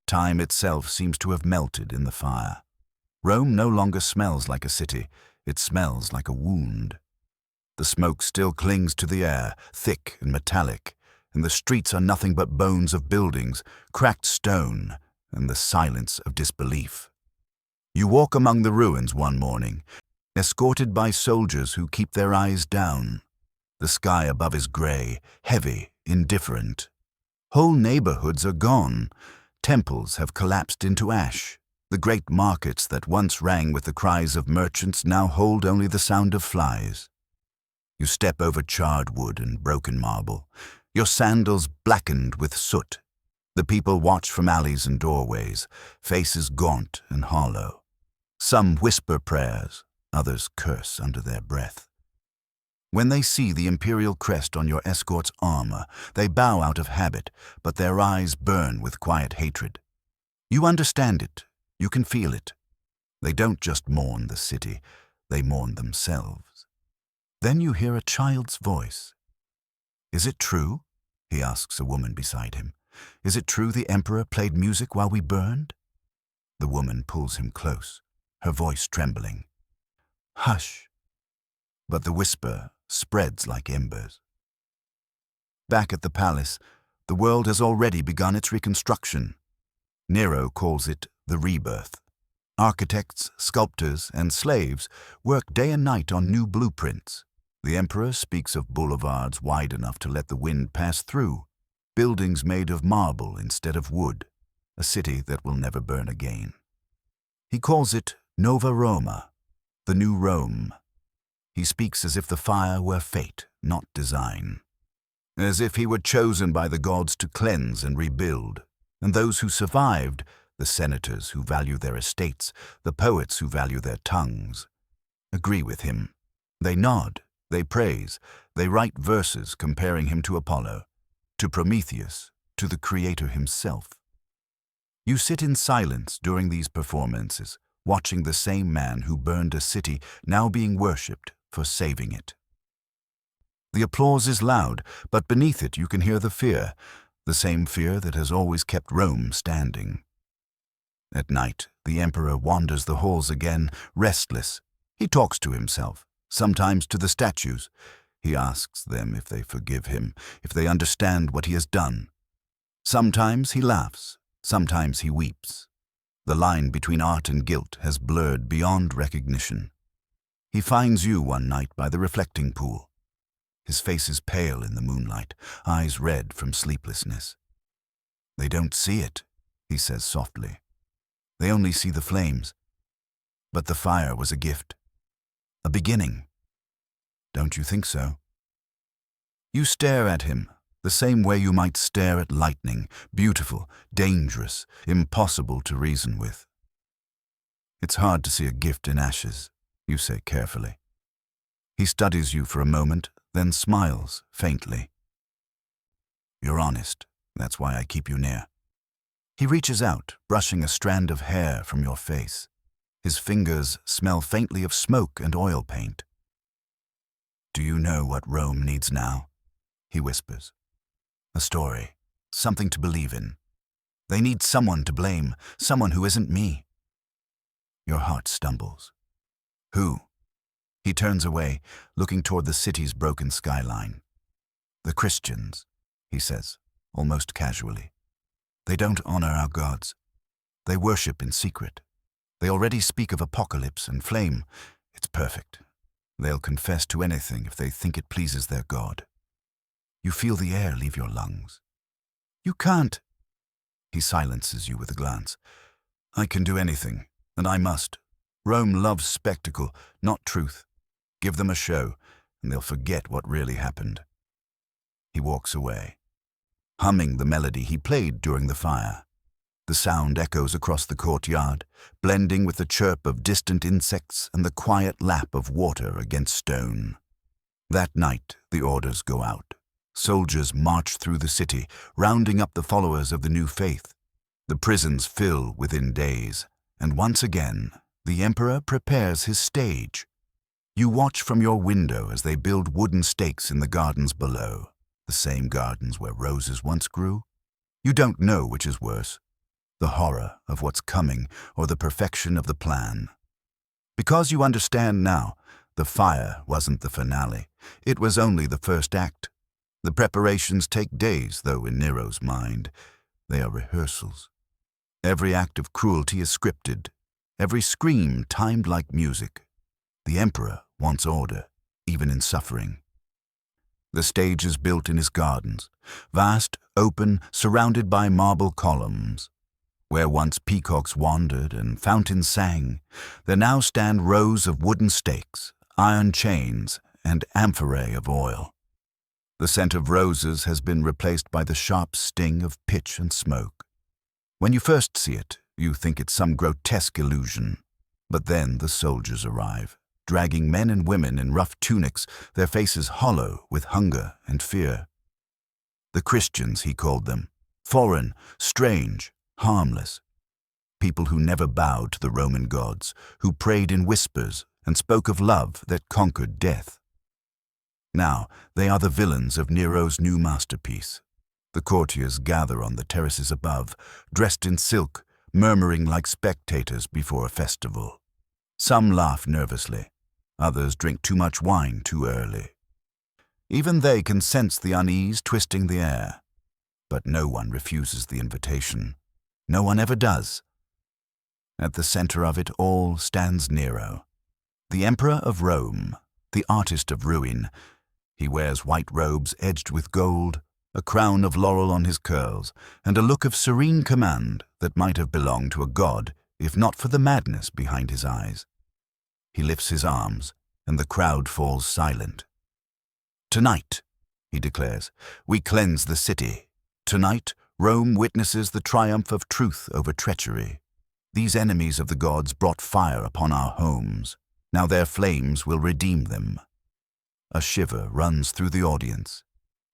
Time itself seems to have melted in the fire. Rome no longer smells like a city. It smells like a wound. The smoke still clings to the air, thick and metallic, and the streets are nothing but bones of buildings, cracked stone, and the silence of disbelief. You walk among the ruins one morning, escorted by soldiers who keep their eyes down. The sky above is gray, heavy, indifferent. Whole neighborhoods are gone. Temples have collapsed into ash. The great markets that once rang with the cries of merchants now hold only the sound of flies. You step over charred wood and broken marble, your sandals blackened with soot. The people watch from alleys and doorways, faces gaunt and hollow. Some whisper prayers, others curse under their breath. When they see the imperial crest on your escort's armor, they bow out of habit, but their eyes burn with quiet hatred. You understand it. You can feel it. They don't just mourn the city, they mourn themselves. Then you hear a child's voice. "Is it true?" he asks a woman beside him. "Is it true the emperor played music while we burned?" The woman pulls him close, her voice trembling. "Hush." But the whisper spreads like embers. Back at the palace, the world has already begun its reconstruction. Nero calls it the rebirth. Architects, sculptors, and slaves work day and night on new blueprints. The emperor speaks of boulevards wide enough to let the wind pass through, buildings made of marble instead of wood, a city that will never burn again. He calls it Nova Roma, the new Rome. He speaks as if the fire were fate, not design. As if he were chosen by the gods to cleanse and rebuild. And those who survived, the senators who value their estates, the poets who value their tongues, agree with him. They nod, they praise, they write verses comparing him to Apollo, to Prometheus, to the Creator himself. You sit in silence during these performances, watching the same man who burned a city now being worshipped for saving it. The applause is loud, but beneath it you can hear the fear. the same fear that has always kept Rome standing. At night, the emperor wanders the halls again, restless. He talks to himself, sometimes to the statues. He asks them if they forgive him, if they understand what he has done. Sometimes he laughs, sometimes he weeps. The line between art and guilt has blurred beyond recognition. He finds you one night by the reflecting pool. His face is pale in the moonlight, eyes red from sleeplessness. "They don't see it," he says softly. "They only see the flames. But the fire was a gift, a beginning. Don't you think so?" You stare at him, the same way you might stare at lightning, beautiful, dangerous, impossible to reason with. "It's hard to see a gift in ashes," you say carefully. He studies you for a moment, then smiles faintly. "You're honest. That's why I keep you near." He reaches out, brushing a strand of hair from your face. His fingers smell faintly of smoke and oil paint. "Do you know what Rome needs now?" he whispers. "A story, something to believe in. They need someone to blame, someone who isn't me." Your heart stumbles. "Who?" He turns away, looking toward the city's broken skyline. "The Christians," he says, almost casually. "They don't honor our gods. They worship in secret. They already speak of apocalypse and flame. It's perfect. They'll confess to anything if they think it pleases their god." You feel the air leave your lungs. "You can't." He silences you with a glance. "I can do anything, and I must. Rome loves spectacle, not truth. Give them a show, and they'll forget what really happened." He walks away, humming the melody he played during the fire. The sound echoes across the courtyard, blending with the chirp of distant insects and the quiet lap of water against stone. That night, the orders go out. Soldiers march through the city, rounding up the followers of the new faith. The prisons fill within days, and once again, the emperor prepares his stage. You watch from your window as they build wooden stakes in the gardens below, the same gardens where roses once grew. You don't know which is worse, the horror of what's coming or the perfection of the plan. Because you understand now, the fire wasn't the finale. It was only the first act. The preparations take days, though, in Nero's mind. They are rehearsals. Every act of cruelty is scripted, every scream timed like music. The emperor wants order, even in suffering. The stage is built in his gardens, vast, open, surrounded by marble columns. Where once peacocks wandered and fountains sang, there now stand rows of wooden stakes, iron chains, and amphorae of oil. The scent of roses has been replaced by the sharp sting of pitch and smoke. When you first see it, you think it's some grotesque illusion. But then the soldiers arrive, dragging men and women in rough tunics, their faces hollow with hunger and fear. The Christians, he called them, foreign, strange, harmless. People who never bowed to the Roman gods, who prayed in whispers and spoke of love that conquered death. Now they are the villains of Nero's new masterpiece. The courtiers gather on the terraces above, dressed in silk, murmuring like spectators before a festival. Some laugh nervously, others drink too much wine too early. Even they can sense the unease twisting the air. But no one refuses the invitation. No one ever does. At the center of it all stands Nero, the Emperor of Rome, the artist of ruin. He wears white robes edged with gold, a crown of laurel on his curls, and a look of serene command that might have belonged to a god if not for the madness behind his eyes. He lifts his arms, and the crowd falls silent. "Tonight," he declares, "we cleanse the city. Tonight, Rome witnesses the triumph of truth over treachery. These enemies of the gods brought fire upon our homes. Now their flames will redeem them." A shiver runs through the audience.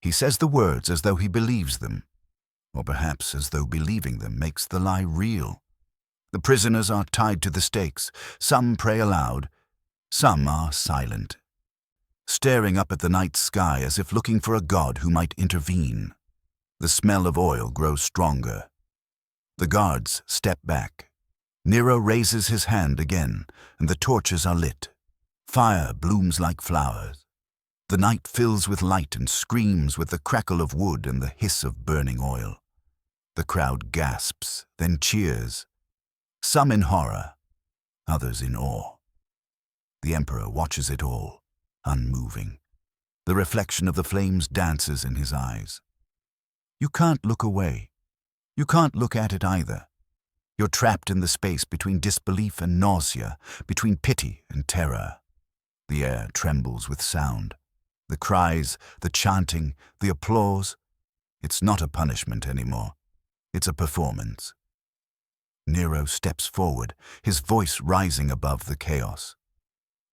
He says the words as though he believes them, or perhaps as though believing them makes the lie real. The prisoners are tied to the stakes. Some pray aloud. Some are silent, staring up at the night sky as if looking for a god who might intervene. The smell of oil grows stronger. The guards step back. Nero raises his hand again, and the torches are lit. Fire blooms like flowers. The night fills with light and screams with the crackle of wood and the hiss of burning oil. The crowd gasps, then cheers, some in horror, others in awe. The emperor watches it all, unmoving. The reflection of the flames dances in his eyes. You can't look away. You can't look at it either. You're trapped in the space between disbelief and nausea, between pity and terror. The air trembles with sound. The cries, the chanting, the applause. It's not a punishment anymore. It's a performance. Nero steps forward, his voice rising above the chaos.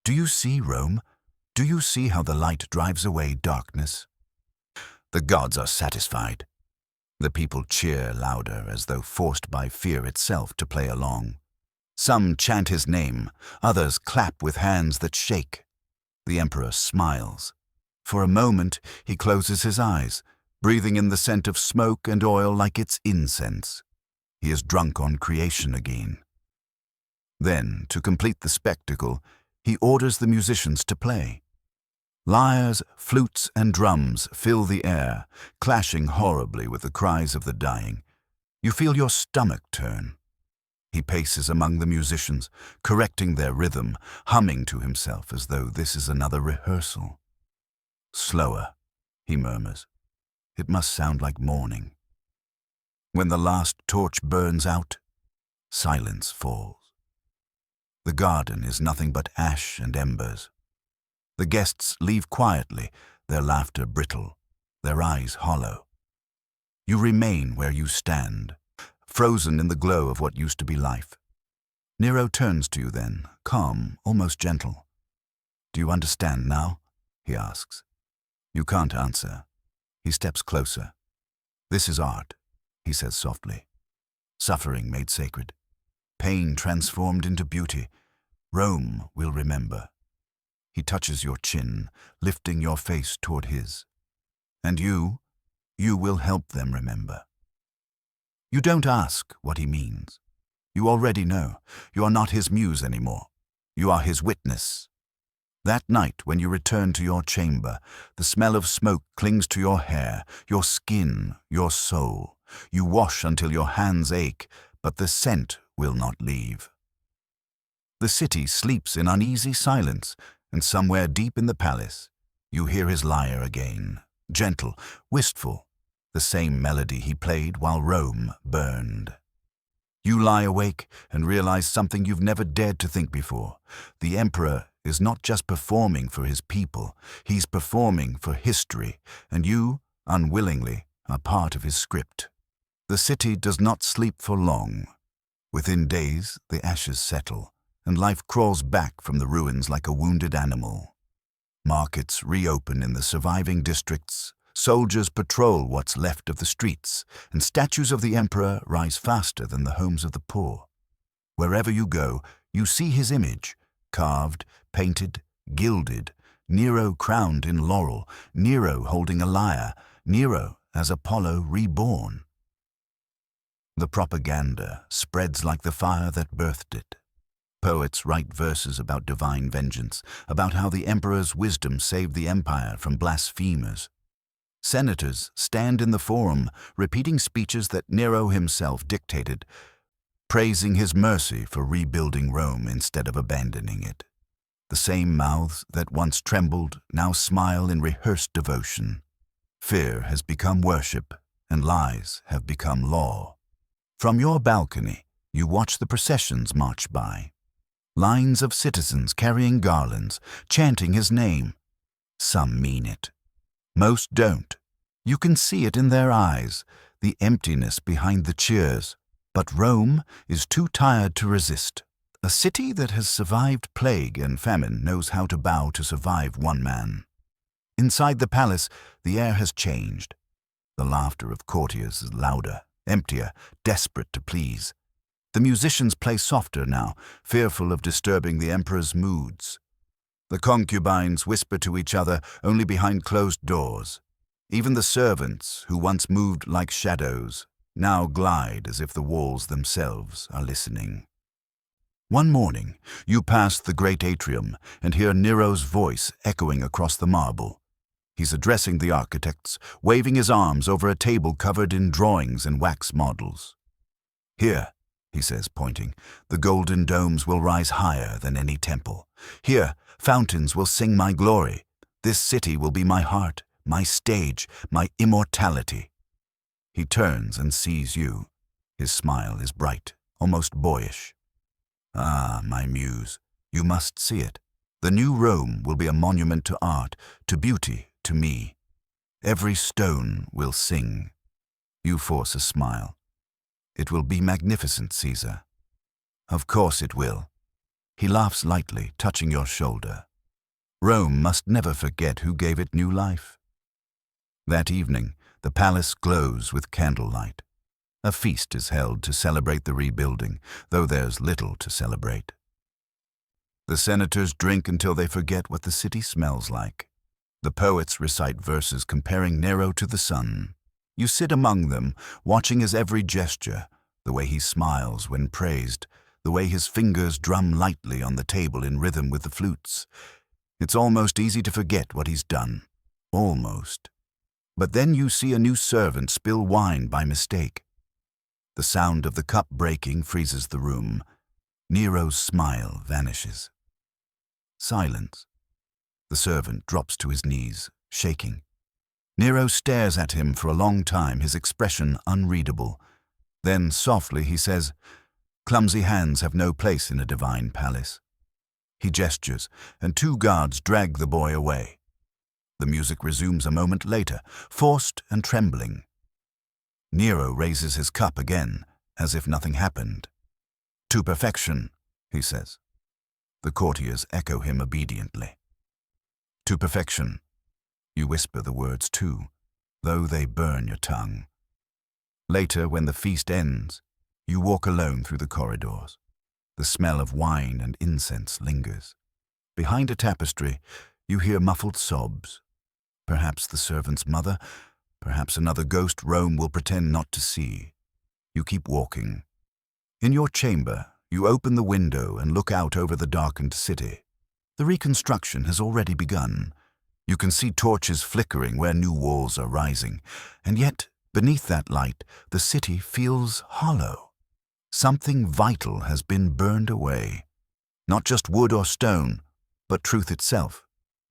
Do you see, Rome? Do you see how the light drives away darkness? The gods are satisfied. The people cheer louder, as though forced by fear itself to play along. Some chant his name, others clap with hands that shake. The emperor smiles. For a moment, he closes his eyes, breathing in the scent of smoke and oil like it's incense. He is drunk on creation again. Then, to complete the spectacle, he orders the musicians to play. Lyres, flutes, and drums fill the air, clashing horribly with the cries of the dying. You feel your stomach turn. He paces among the musicians, correcting their rhythm, humming to himself as though this is another rehearsal. Slower, he murmurs. It must sound like morning. When the last torch burns out, silence falls. The garden is nothing but ash and embers. The guests leave quietly, their laughter brittle, their eyes hollow. You remain where you stand, frozen in the glow of what used to be life. Nero turns to you then, calm, almost gentle. Do you understand now? He asks. You can't answer. He steps closer. This is art, he says softly. Suffering made sacred. Pain transformed into beauty. Rome will remember. He touches your chin, lifting your face toward his. And you will help them remember. You don't ask what he means. You already know. You are not his muse anymore. You are his witness. That night when you return to your chamber, the smell of smoke clings to your hair, your skin, your soul. You wash until your hands ache, but the scent will not leave. The city sleeps in uneasy silence, and somewhere deep in the palace, you hear his lyre again, gentle, wistful, the same melody he played while Rome burned. You lie awake and realize something you've never dared to think before. The emperor is not just performing for his people, he's performing for history, and you, unwillingly, are part of his script. The city does not sleep for long. Within days, the ashes settle, and life crawls back from the ruins like a wounded animal. Markets reopen in the surviving districts, soldiers patrol what's left of the streets, and statues of the emperor rise faster than the homes of the poor. Wherever you go, you see his image, carved, painted, gilded, Nero crowned in laurel, Nero holding a lyre, Nero as Apollo reborn. The propaganda spreads like the fire that birthed it. Poets write verses about divine vengeance, about how the emperor's wisdom saved the empire from blasphemers. Senators stand in the forum, repeating speeches that Nero himself dictated, praising his mercy for rebuilding Rome instead of abandoning it. The same mouths that once trembled now smile in rehearsed devotion. Fear has become worship, and lies have become law. From your balcony, you watch the processions march by. Lines of citizens carrying garlands, chanting his name. Some mean it. Most don't. You can see it in their eyes, the emptiness behind the cheers. But Rome is too tired to resist. A city that has survived plague and famine knows how to bow to survive one man. Inside the palace, the air has changed. The laughter of courtiers is louder, emptier, desperate to please. The musicians play softer now, fearful of disturbing the emperor's moods. The concubines whisper to each other only behind closed doors. Even the servants, who once moved like shadows, now glide as if the walls themselves are listening. One morning, you pass the great atrium and hear Nero's voice echoing across the marble. He's addressing the architects, waving his arms over a table covered in drawings and wax models. "Here," he says, pointing, "the golden domes will rise higher than any temple. Here, fountains will sing my glory. This city will be my heart, my stage, my immortality." He turns and sees you. His smile is bright, almost boyish. "Ah, my muse, you must see it. The new Rome will be a monument to art, to beauty, to me. Every stone will sing." You force a smile. "It will be magnificent, Caesar." "Of course it will." He laughs lightly, touching your shoulder. "Rome must never forget who gave it new life." That evening, the palace glows with candlelight. A feast is held to celebrate the rebuilding, though there's little to celebrate. The senators drink until they forget what the city smells like. The poets recite verses comparing Nero to the sun. You sit among them, watching his every gesture, the way he smiles when praised, the way his fingers drum lightly on the table in rhythm with the flutes. It's almost easy to forget what he's done. Almost. But then you see a new servant spill wine by mistake. The sound of the cup breaking freezes the room. Nero's smile vanishes. Silence. The servant drops to his knees, shaking. Nero stares at him for a long time, his expression unreadable. Then, softly, he says, "Clumsy hands have no place in a divine palace." He gestures, and 2 guards drag the boy away. The music resumes a moment later, forced and trembling. Nero raises his cup again, as if nothing happened. "To perfection," he says. The courtiers echo him obediently. "To perfection." You whisper the words too, though they burn your tongue. Later, when the feast ends, you walk alone through the corridors. The smell of wine and incense lingers. Behind a tapestry, you hear muffled sobs. Perhaps the servant's mother, perhaps another ghost Rome will pretend not to see. You keep walking. In your chamber, you open the window and look out over the darkened city. The reconstruction has already begun. You can see torches flickering where new walls are rising, and yet, beneath that light, the city feels hollow. Something vital has been burned away. Not just wood or stone, but truth itself.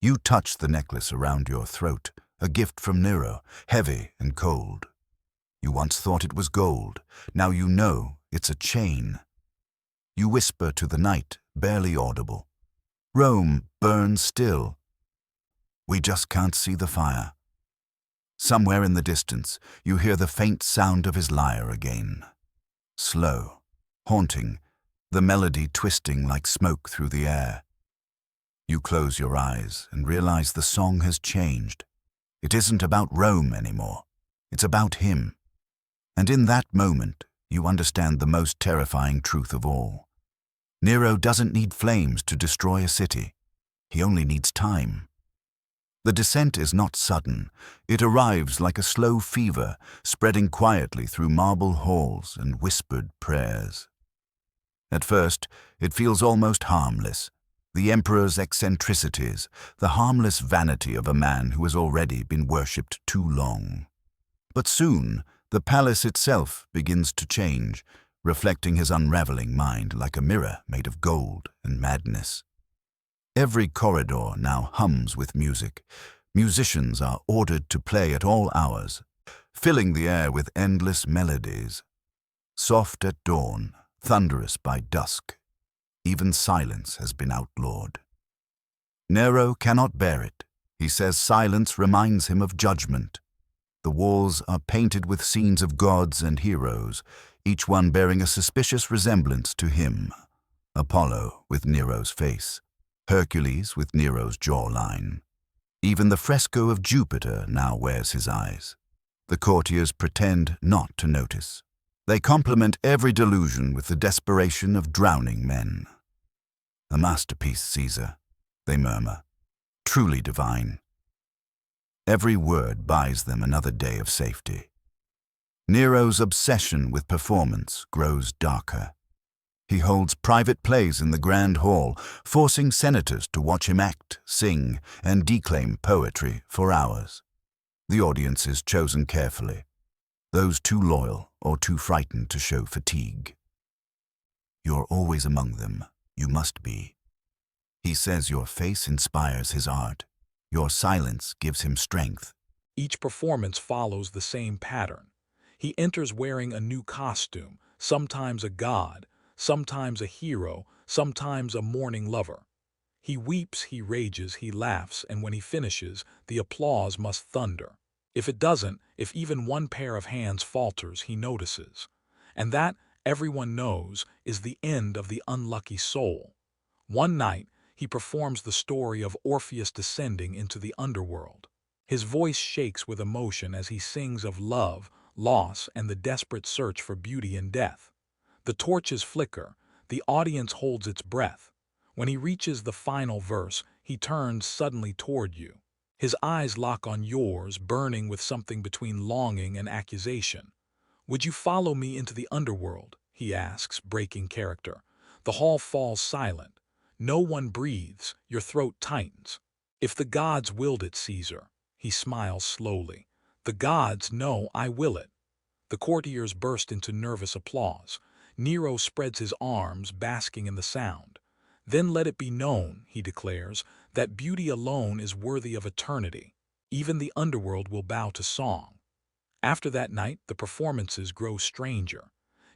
You touch the necklace around your throat, a gift from Nero, heavy and cold. You once thought it was gold. Now you know it's a chain. You whisper to the night, barely audible. "Rome burns still. We just can't see the fire." Somewhere in the distance, you hear the faint sound of his lyre again. Slow, haunting, the melody twisting like smoke through the air. You close your eyes and realize the song has changed. It isn't about Rome anymore. It's about him. And in that moment, you understand the most terrifying truth of all. Nero doesn't need flames to destroy a city. He only needs time. The descent is not sudden. It arrives like a slow fever, spreading quietly through marble halls and whispered prayers. At first, it feels almost harmless. The emperor's eccentricities, the harmless vanity of a man who has already been worshipped too long. But soon, the palace itself begins to change, reflecting his unraveling mind like a mirror made of gold and madness. Every corridor now hums with music. Musicians are ordered to play at all hours, filling the air with endless melodies. Soft at dawn, thunderous by dusk. Even silence has been outlawed. Nero cannot bear it. He says silence reminds him of judgment. The walls are painted with scenes of gods and heroes, each one bearing a suspicious resemblance to him. Apollo with Nero's face, Hercules with Nero's jawline. Even the fresco of Jupiter now wears his eyes. The courtiers pretend not to notice. They complement every delusion with the desperation of drowning men. "A masterpiece, Caesar," they murmur. "Truly divine." Every word buys them another day of safety. Nero's obsession with performance grows darker. He holds private plays in the Grand Hall, forcing senators to watch him act, sing, and declaim poetry for hours. The audience is chosen carefully, those too loyal or too frightened to show fatigue. You're always among them, you must be. He says your face inspires his art. Your silence gives him strength. Each performance follows the same pattern. He enters wearing a new costume, sometimes a god, sometimes a hero, sometimes a mourning lover. He weeps, he rages, he laughs, and when he finishes, the applause must thunder. If it doesn't, if even one pair of hands falters, he notices. And that, everyone knows, is the end of the unlucky soul. One night, he performs the story of Orpheus descending into the underworld. His voice shakes with emotion as he sings of love, loss, and the desperate search for beauty in death. The torches flicker, the audience holds its breath. When he reaches the final verse, he turns suddenly toward you. His eyes lock on yours, burning with something between longing and accusation. "Would you follow me into the underworld?" he asks, breaking character. The hall falls silent. No one breathes, your throat tightens. "If the gods willed it, Caesar," he smiles slowly. "The gods know I will it." The courtiers burst into nervous applause. Nero spreads his arms, basking in the sound. "Then let it be known," he declares, "that beauty alone is worthy of eternity. Even the underworld will bow to song." After that night, the performances grow stranger.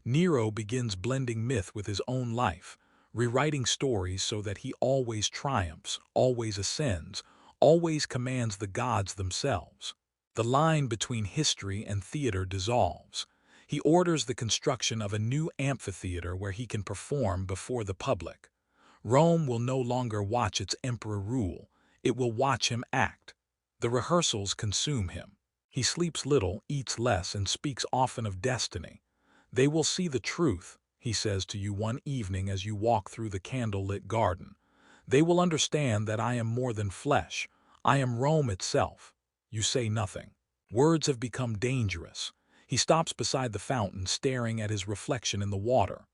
Nero begins blending myth with his own life, rewriting stories so that he always triumphs, always ascends, always commands the gods themselves. The line between history and theater dissolves. He orders the construction of a new amphitheater where he can perform before the public. Rome will no longer watch its emperor rule, it will watch him act. The rehearsals consume him. He sleeps little, eats less, and speaks often of destiny. "They will see the truth," he says to you one evening as you walk through the candle-lit garden. "They will understand that I am more than flesh. I am Rome itself." You say nothing. Words have become dangerous. He stops beside the fountain, staring at his reflection in the water.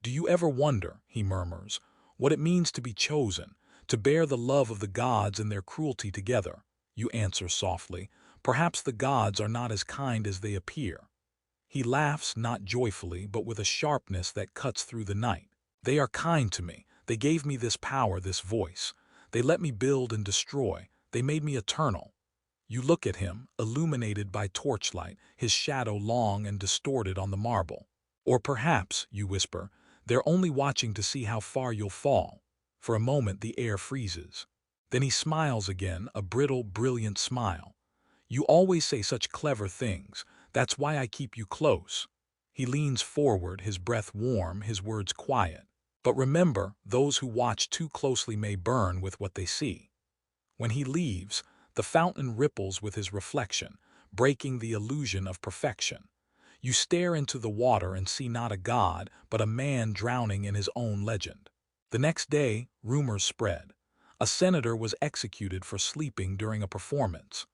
"Do you ever wonder," he murmurs, "what it means to be chosen, to bear the love of the gods and their cruelty together?" You answer softly, "Perhaps the gods are not as kind as they appear." He laughs, not joyfully, but with a sharpness that cuts through the night. "They are kind to me. They gave me this power, this voice. They let me build and destroy. They made me eternal." You look at him, illuminated by torchlight, his shadow long and distorted on the marble. "Or perhaps," you whisper, "they're only watching to see how far you'll fall." For a moment the air freezes. Then he smiles again, a brittle, brilliant smile. "You always say such clever things. That's why I keep you close." He leans forward, his breath warm, his words quiet. "But remember, those who watch too closely may burn with what they see." When he leaves, the fountain ripples with his reflection, breaking the illusion of perfection. You stare into the water and see not a god, but a man drowning in his own legend. The next day, rumors spread. A senator was executed for sleeping during a performance.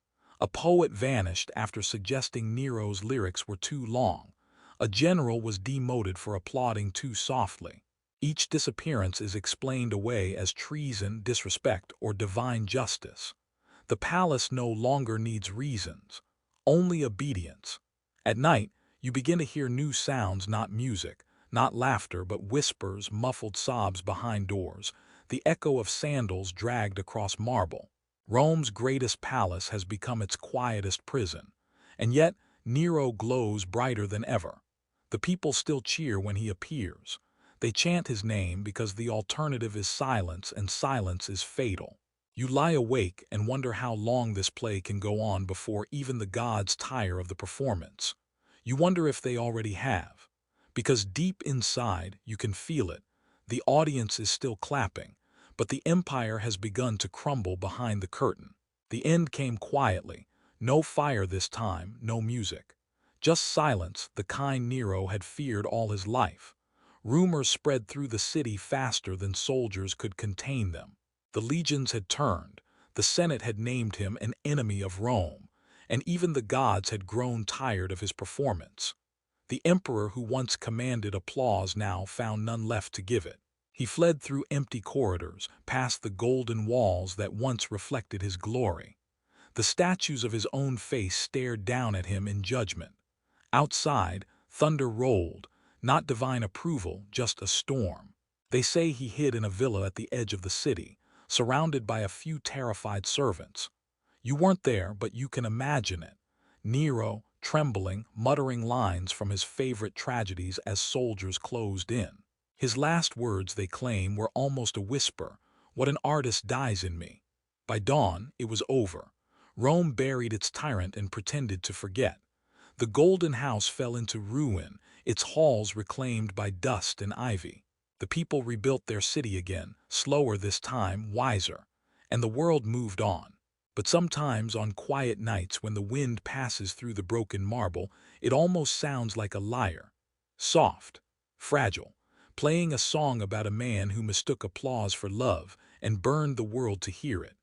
A poet vanished after suggesting Nero's lyrics were too long. A general was demoted for applauding too softly. Each disappearance is explained away as treason, disrespect, or divine justice. The palace no longer needs reasons, only obedience. At night, you begin to hear new sounds, not music, not laughter, but whispers, muffled sobs behind doors, the echo of sandals dragged across marble. Rome's greatest palace has become its quietest prison. And yet, Nero glows brighter than ever. The people still cheer when he appears. They chant his name because the alternative is silence, and silence is fatal. You lie awake and wonder how long this play can go on before even the gods tire of the performance. You wonder if they already have. Because deep inside, you can feel it. The audience is still clapping, but the empire has begun to crumble behind the curtain. The end came quietly. No fire this time, no music. Just silence, the kind Nero had feared all his life. Rumors spread through the city faster than soldiers could contain them. The legions had turned. The Senate had named him an enemy of Rome, and even the gods had grown tired of his performance. The emperor who once commanded applause now found none left to give it. He fled through empty corridors, past the golden walls that once reflected his glory. The statues of his own face stared down at him in judgment. Outside, thunder rolled, not divine approval, just a storm. They say he hid in a villa at the edge of the city, surrounded by a few terrified servants. You weren't there, but you can imagine it. Nero, trembling, muttering lines from his favorite tragedies as soldiers closed in. His last words, they claim, were almost a whisper, "What an artist dies in me." By dawn, it was over. Rome buried its tyrant and pretended to forget. The Golden House fell into ruin, its halls reclaimed by dust and ivy. The people rebuilt their city again, slower this time, wiser. And the world moved on. But sometimes on quiet nights when the wind passes through the broken marble, it almost sounds like a lyre. Soft, fragile, playing a song about a man who mistook applause for love and burned the world to hear it.